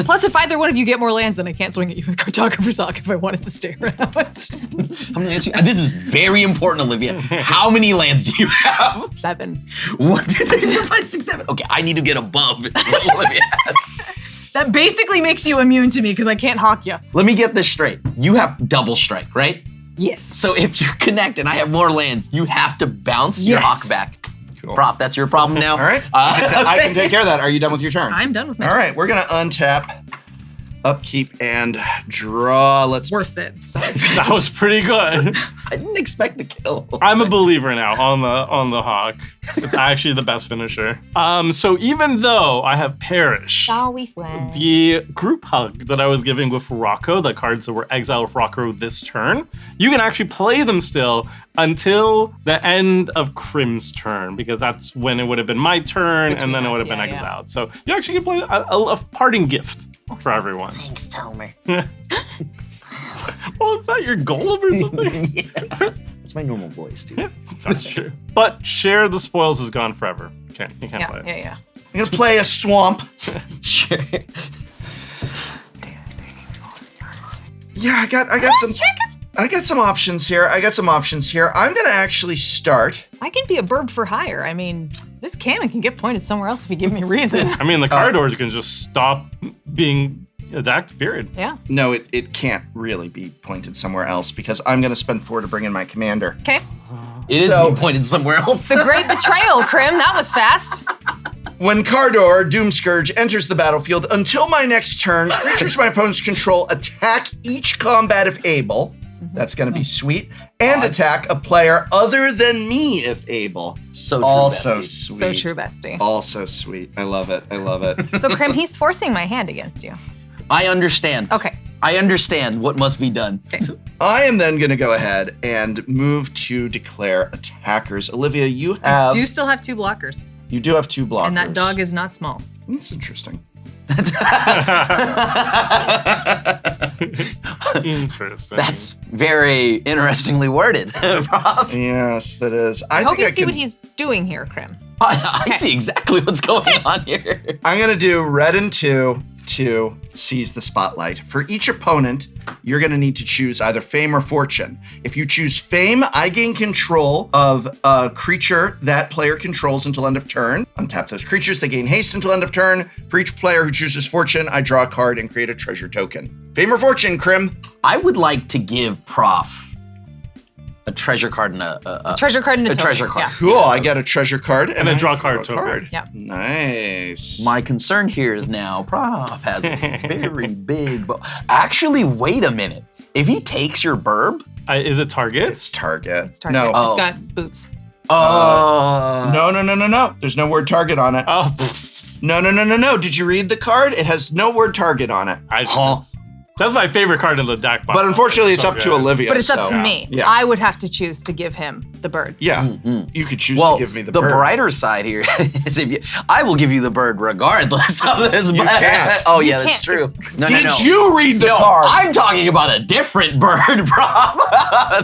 Plus, if either one of you get more lands, then I can't swing at you with Cartographer's Hawk if I wanted to stay around. I'm gonna ask you, this is very important, Olivia. How many lands do you have? 7. 1, 2, 3, 4, 5, 6, 7. Okay, I need to get above what Olivia has. That basically makes you immune to me because I can't hawk you. Let me get this straight. You have double strike, right? Yes. So if you connect and I have more lands, you have to bounce your Yes. hawk back. Cool. Prop, that's your problem now. All right. I can take care of that. Are you done with your turn? I'm done with my All right, we're gonna untap Upkeep and draw. Let's Worth it. Sorry. That was pretty good. I didn't expect the kill. I'm a believer now on the Hawk. It's actually the best finisher. So even though I have perished, the group hug that I was giving with Rocco, the cards that were exiled with Rocco this turn, you can actually play them still until the end of Crim's turn, because that's when it would have been my turn, and then it would have been exiled. So you actually can play a parting gift for everyone. Thanks, Tomer. Well, is that your golem or something? Yeah. It's my normal voice, dude. That's true. But Share the Spoils is gone forever. You can't play it. Yeah. I'm gonna play a swamp. Sure. Yeah, I got some options here. I'm gonna actually start. I can be a bird for hire. I mean, this cannon can get pointed somewhere else if you give me a reason. I mean, the corridors can just stop being attacked, period. Yeah. No, it can't really be pointed somewhere else because I'm gonna spend 4 to bring in my commander. Okay. It is being pointed somewhere else. The great betrayal, Crim. That was fast. When Cardor, Doomscourge, enters the battlefield, until my next turn, creatures my opponents control attack each combat if able. That's gonna be sweet. And attack a player other than me if able. So true, Also bestie. sweet. So true, bestie. Also sweet. I love it. So, Crim, he's forcing my hand against you. I understand. Okay. I understand what must be done. Okay. I am then gonna go ahead and move to declare attackers. Olivia, you have... Do you still have 2 blockers? You do have 2 blockers. And that dog is not small. That's interesting. Interesting. That's very interestingly worded, Rob. Yes, that is. I hope you see what he's doing here, Crim. I see exactly what's going on here. I'm gonna do red and 2 to seize the spotlight. For each opponent, you're gonna need to choose either fame or fortune. If you choose fame, I gain control of a creature that player controls until end of turn. Untap those creatures, they gain haste until end of turn. For each player who chooses fortune, I draw a card and create a treasure token. Fame or fortune, Crim? I would like to give Prof a treasure card and a Treasure card and a token. treasure card. Yeah. Cool, I get a treasure card and a I draw card token. Yeah. Nice. My concern here is now Prof has a very big bow. Actually, wait a minute. If he takes your burb, Is it target? It's target. It's target. No. Oh. It's got boots. No. There's no word target on it. Oh, pff, No. Did you read the card? It has no word target on it. That's my favorite card in the deck. But unfortunately, it's up to Olivia. But it's up so- to me. Yeah. I would have to choose to give him the bird. Yeah, you could choose well, to give me the the bird. brighter side here is I will give you the bird regardless of this. You can't. Oh You yeah, that's can't. true. It's- No. Did you read the No, card? I'm talking about a different bird, Prof.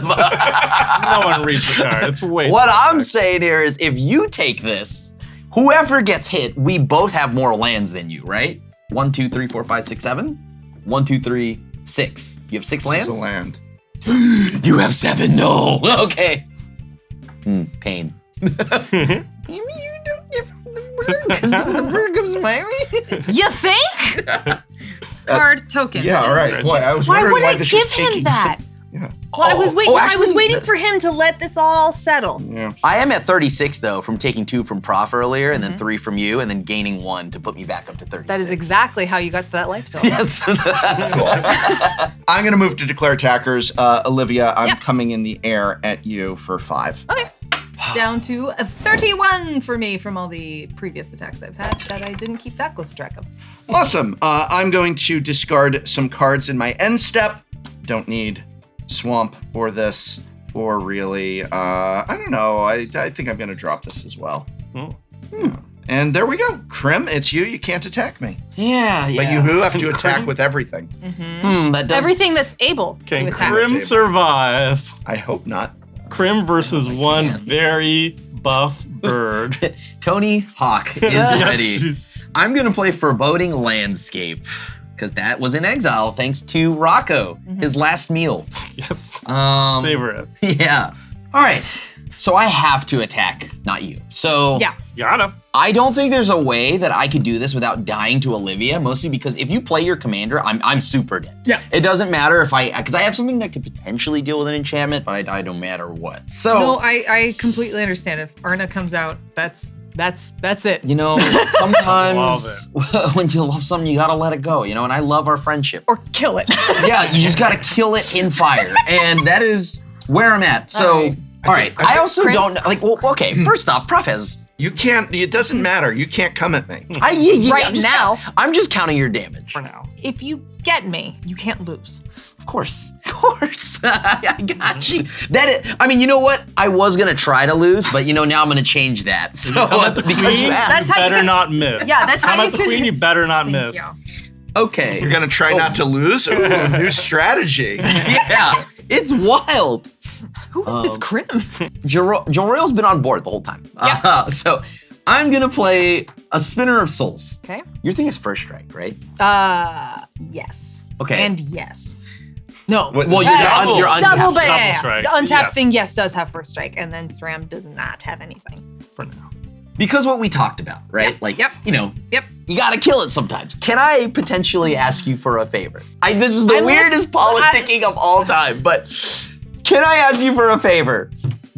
No one reads the card. It's way. What too I'm big. saying here is if you take this, whoever gets hit, we both have more lands than you, right? 1, 2, 3, 4, 5, 6, 7. 1, 2, 3, 6. You have 6 This lands? is a land. You have 7. No. Okay. Pain. Maybe you don't give the bird because the bird gives my way. You think? Card token. Yeah, all right. Boy, I was Why wondering would why I this give was taking him that? Yeah. Well, I was waiting. I was actually, waiting for him to let this all settle. Yeah. I am at 36 though, from taking 2 from Prof earlier, and then 3 from you, and then gaining 1 to put me back up to 36. That is exactly how you got to that life zone. Yes. I'm going to move to declare attackers. Olivia, I'm Yeah. coming in the air at you for 5. Okay. Down to a 31 for me from all the previous attacks I've had that I didn't keep that close track of. Awesome. I'm going to discard some cards in my end step. Don't need swamp or this or really, I don't know. I think I'm going to drop this as well. Oh. Yeah. And there we go. Crim, it's you. You can't attack me. Yeah. But you have to attack Crim? with everything. That does Everything that's able Can to attack. Crim survive? I hope not. Crim versus one very buff bird. Tony Hawk is ready. I'm gonna play Foreboding Landscape because that was in exile thanks to Rocco, his last meal. Yes. Um, Savor it. Yeah. All right. So I have to attack, not you. So Yeah. Gotta. I don't think there's a way that I could do this without dying to Olivia, mostly because if you play your commander, I'm super dead. Yeah. It doesn't matter if because I have something that could potentially deal with an enchantment, but I die no matter what. So No, I completely understand. If Arna comes out, that's That's it. You know, sometimes when you love something, you gotta let it go, you know, and I love our friendship. Or kill it. Yeah, you just gotta kill it in fire. And that is where I'm at. So, all right. I also Crim? don't, like, well, okay, first off, Prof has... You can't, it doesn't matter. You can't come at me. I'm just counting your damage. For now. If you get me, you can't lose. Of course. I got you. I mean, you know what? I was gonna try to lose, but you know, now I'm gonna change that. So because you asked. That's how you better not miss. Yeah, that's how I'm you at the can- queen, you better not miss. Yeah. Okay. You're gonna try not to lose? Ooh, new strategy. Yeah, it's wild. Who is this Crim? Jor-El's been on board the whole time. Yeah. So I'm gonna play a Spinner of Souls. Okay. Your thing is first strike, right? Yes. Okay. And yes. No. What- Well, you're untapped. Double Double bang. strike, The untapped yes. thing, yes, does have first strike, and then SRAM does not have anything. For now. Because what we talked about, right? Yep, Like, yep. you know, Yep. you gotta kill it sometimes. Can I potentially ask you for a favor? This is the I'm weirdest politicking of all time, but can I ask you for a favor?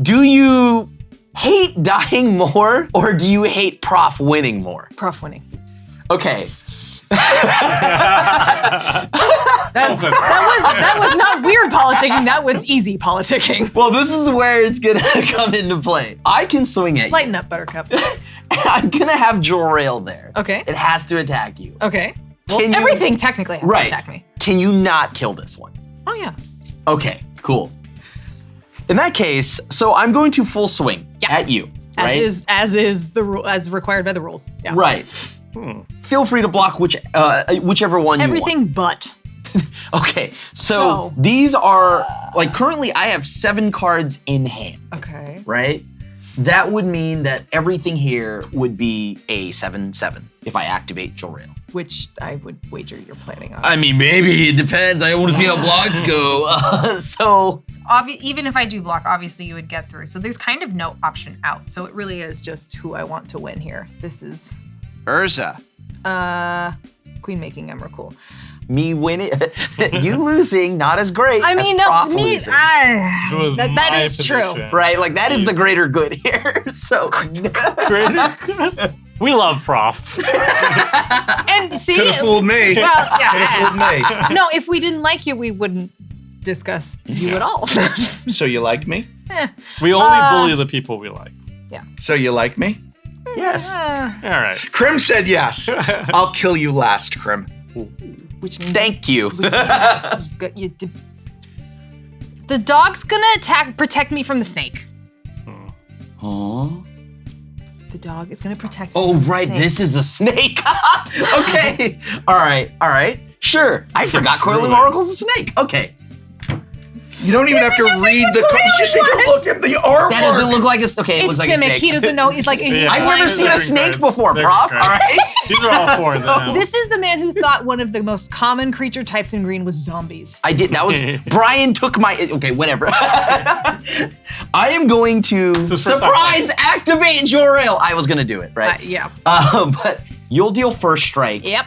Do you hate dying more, or do you hate Prof winning more? Prof winning. Okay. That was not weird politicking. That was easy politicking. Well, this is where it's gonna come into play. I can swing at you. Lighten up, Buttercup. I'm gonna have Jor-El there. Okay. It has to attack you. Okay. Well, Can you- everything technically has Right. to attack me. Can you not kill this one? Oh yeah. Okay, cool. In that case, so I'm going to full swing at you, right? As is the rule, as required by the rules. Yeah. Right. Feel free to block whichever one you want. Everything but. Okay, so So- these are, like currently I have 7 cards in hand, Okay. right? That would mean that everything here would be a 7/7 if I activate Jor-El. Which I would wager you're planning on. I mean, maybe, it depends. I want to see how blocks go. So, Even if I do block, obviously you would get through. So there's kind of no option out. So it really is just who I want to win here. This is Urza. Queen making Emrakul. me winning, you losing, not as great I mean, as no, Prof me. losing. It was That my is true. position. Right, like that is the greater good here. So, We love Prof. And see, Could have fooled me. well, Could have fooled yeah. me. No, if we didn't like you, we wouldn't discuss you at all. So you like me? We only bully the people we like. So you like me? yes. All right. Crim said yes. I'll kill you last, Crim. Which means Thank you. the dog's gonna protect me from the snake. Aw. The dog is gonna protect me. Oh, from the right, snake. this is a snake. Okay. All right. Sure. I forgot Coiling Oracle's a snake. Okay. You don't even have to read the card. You just need to look at the artwork. That doesn't look like a okay. It It's looks like a Simic. snake. He doesn't know. It's like Yeah. I've never seen a They're snake great. before, They're Prof. great. All right. These are all foreign to him. This is the man who thought one of the most common creature types in green was zombies. I did. That was Brian took my. Okay, whatever. I am going to his first surprise activate Jor-El. I was gonna do it, right? Yeah. But you'll deal first strike. Yep.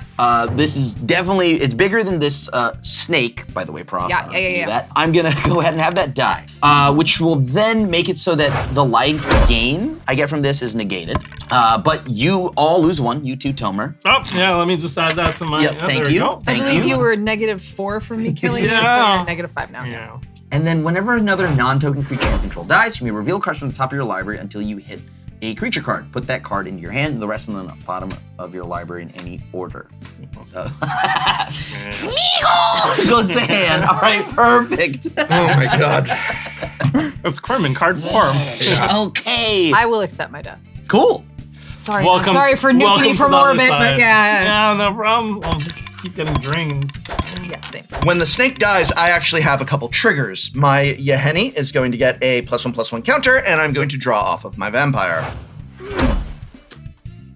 This is definitely, it's bigger than this snake, by the way, Prof. Yeah, I don't know if yeah, you knew yeah. that. I'm gonna go ahead and have that die, which will then make it so that the life gain I get from this is negated. But you all lose 1, you too, Tomer. Oh, yeah, let me just add that to my. Yep, yeah, thank there we you. go. I Thank believe you. you were -4 from me killing you, so Yeah. you're -5 now. Yeah. And then whenever another non-token creature you control dies, you may reveal cards from the top of your library until you hit a creature card. Put that card into your hand, the rest in the bottom of your library in any order. So, Meagle goes to hand. All right, perfect. Oh my god. That's Crim in card form. Okay, I will accept my death. cool. Sorry, Welcome. I'm sorry for nuking welcome you to from the other orbit, side. but yeah. Yeah, no problem. I'll just keep getting drained. Yeah, same. When the snake dies, I actually have a couple triggers. My Yeheni is going to get a +1/+1 counter, and I'm going to draw off of my vampire.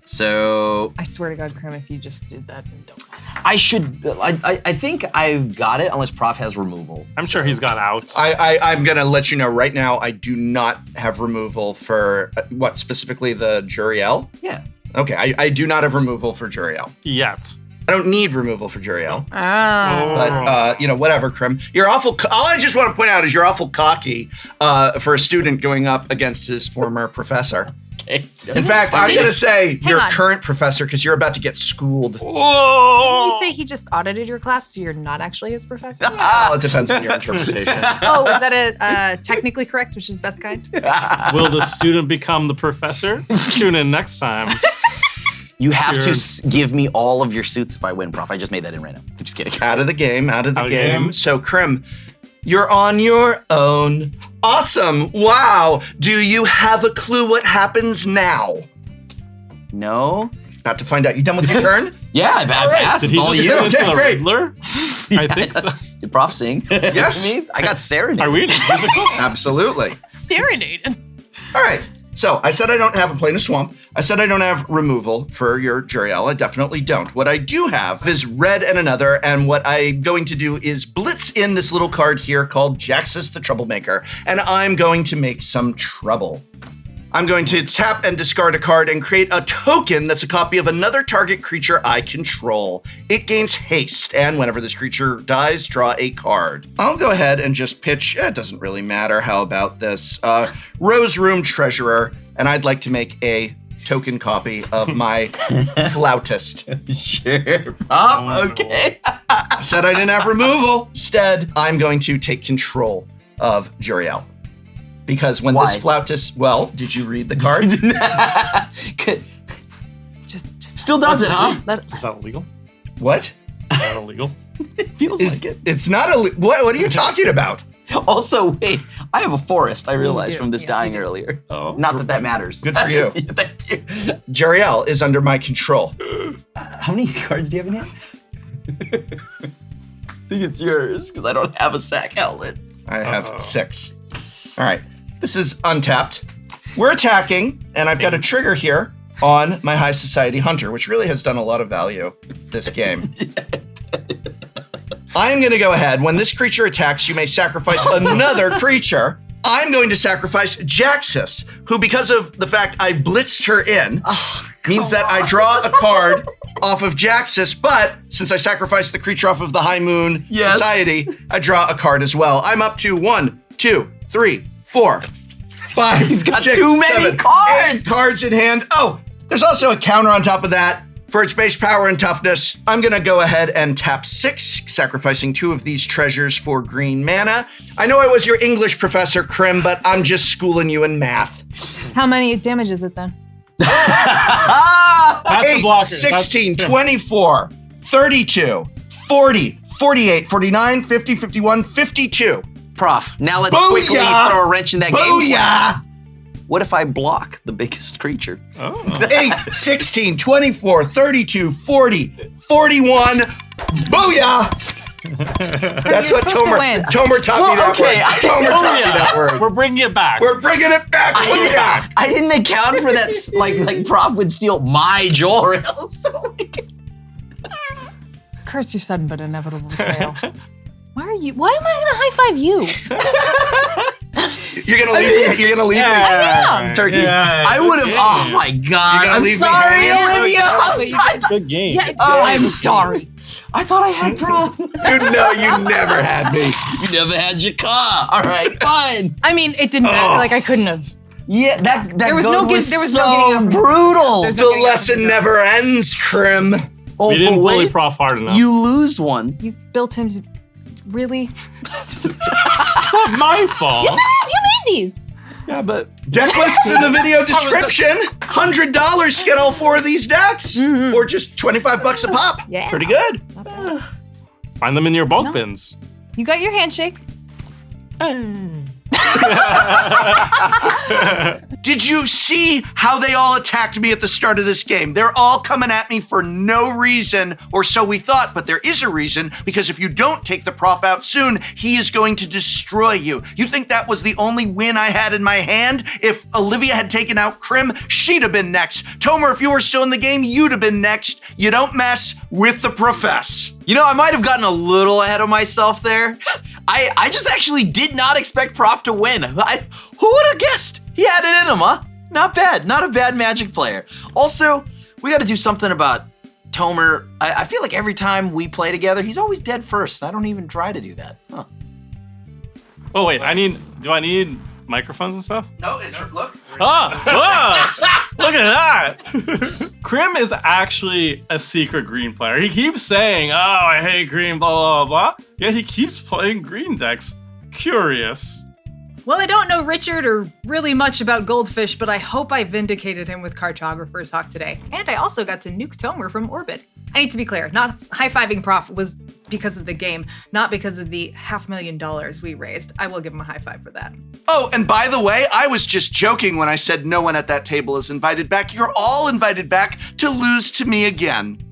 So I swear to God, Crim, if you just did that, then don't. I should. I think I've got it, unless Prof has removal. I'm sure he's got outs. I'm gonna let you know right now. I do not have removal for what specifically the Jor-El. Yeah. Okay, I do not have removal for Jor-El. Yet. I don't need removal for Jor-El. Ah. But whatever, Crim. You're awful. All I just want to point out is you're awful cocky for a student going up against his former professor. Okay. In fact, I'm going to say your on. current professor because you're about to get schooled. Didn't you say he just audited your class, so you're not actually his professor? Well, it depends on your interpretation. Oh, is that a technically correct, which is the best kind? Will the student become the professor? Tune in next time. You have Sure. to give me all of your suits if I win, Prof. I just made that in right now. Just kidding. Out of the game, out of the Out of game. game. So, Crim, you're on your own. Awesome. Wow. Do you have a clue what happens now? No? About to find out. You done with your turn? Yeah, I passed. Did It's he all just you. turn into Okay, a great. Riddler? I think so. Did Prof sing? Yes. Me? I got serenaded. Are we in a musical? Absolutely. Serenaded. All right. So I said I don't have a Plane of Swamp. I said I don't have removal for your Jeriel. I definitely don't. What I do have is red and another, and what I'm going to do is blitz in this little card here called Jaxus the Troublemaker, and I'm going to make some trouble. I'm going to tap and discard a card and create a token that's a copy of another target creature I control. It gains haste, and whenever this creature dies, draw a card. I'll go ahead and just pitch, it doesn't really matter, how about this? Rose Room Treasurer, and I'd like to make a token copy of my Flautist. Sure, Prof. Okay. I said I didn't have removal. Instead, I'm going to take control of Jeriel. Because when this Why? Flautist, well, did you read the card? Good. Just Still does it, huh? let Is that illegal? What? Is that illegal? Feels Is, like it. it's not a, what are you talking about? Also, wait, I have a forest, I realized do. from this Yes, dying you do. earlier. Oh. Not that that matters. Good for you. Thank you. Jeriel is under my control. How many cards do you have in hand? I think it's yours, because I don't have a sack outlet. I have 6. All right. This is untapped. We're attacking, and I've got a trigger here on my High Society Hunter, which really has done a lot of value this game. I'm going to go ahead. When this creature attacks, you may sacrifice another creature. I'm going to sacrifice Jaxus, who, because of the fact I blitzed her in, means that I draw a card off of Jaxus, but since I sacrificed the creature off of the High Moon Yes. Society, I draw a card as well. I'm up to 1, 2, 3, 4, 5. He's got 6, too many 7, cards. 8 cards in hand. Oh, there's also a counter on top of that. For its base power and toughness, I'm gonna go ahead and tap 6, sacrificing 2 of these treasures for green mana. I know I was your English professor, Crim, but I'm just schooling you in math. How many damage is it then? That's the 8, blocker. 16, That's- 24, 32, 40, 48, 49, 50, 51, 52. Prof, now let's Booyah! quickly throw a wrench in that game plan. Booyah! What if I block the biggest creature? Oh. 8, 16, 24, 32, 40, 41. Booyah! That's You're what supposed to win. Tomer taught me that okay, word. Tomer taught me that word. We're bringing it back. We're bringing it back. Booyah! I didn't account for that. Like Prof would steal my Jor-El. So like, Curse your sudden but inevitable betrayal. Why am I gonna high five you? You're gonna leave me. You're gonna leave me. Yeah. Turkey. Yeah, I would have. good Oh game. my God! gonna I'm leave me sorry, hanging? Olivia. I'm sorry. Good game. Yeah, I'm sorry. I thought I had Prof. You know you never had me. You never had your car. All right, fine. I mean, it didn't matter. Like I couldn't have. Yeah, that There was gun no was there was so no getting out from- brutal. There's The no getting out lesson from never ends, Crim. Oh, We didn't but bully wait, Prof hard enough. You lose one. You built him to really. It's not my fault. Yes, it is. You made these. Yeah, but Deck lists in the video description. $100 to get all 4 of these decks, or just $25 a pop. Yeah. Pretty good. find them in your bulk No. bins. You got your handshake. Did you see how they all attacked me at the start of this game? They're all coming at me for no reason, or so we thought, but there is a reason, because if you don't take the Prof out soon, he is going to destroy you. You think that was the only win I had in my hand? If Olivia had taken out Crim, she'd have been next. Tomer, if you were still in the game, you'd have been next. You don't mess with the Profess. You know, I might have gotten a little ahead of myself there. I just actually did not expect Prof to win. Who would have guessed? He had it in him, huh? Not bad. Not a bad Magic player. Also, we got to do something about Tomer. I feel like every time we play together, he's always dead first. I don't even try to do that. Huh. Oh wait, do I need microphones and stuff? No, it's look. Look at that. Crim is actually a secret green player. He keeps saying, oh, I hate green, blah, blah, blah. Yet he keeps playing green decks. Curious. Well, I don't know Richard or really much about Goldfish, but I hope I vindicated him with Cartographer's Hawk today. And I also got to nuke Tomer from orbit. I need to be clear, not high-fiving Prof was because of the game, not because of the $500,000 we raised. I will give him a high five for that. Oh, and by the way, I was just joking when I said no one at that table is invited back. You're all invited back to lose to me again.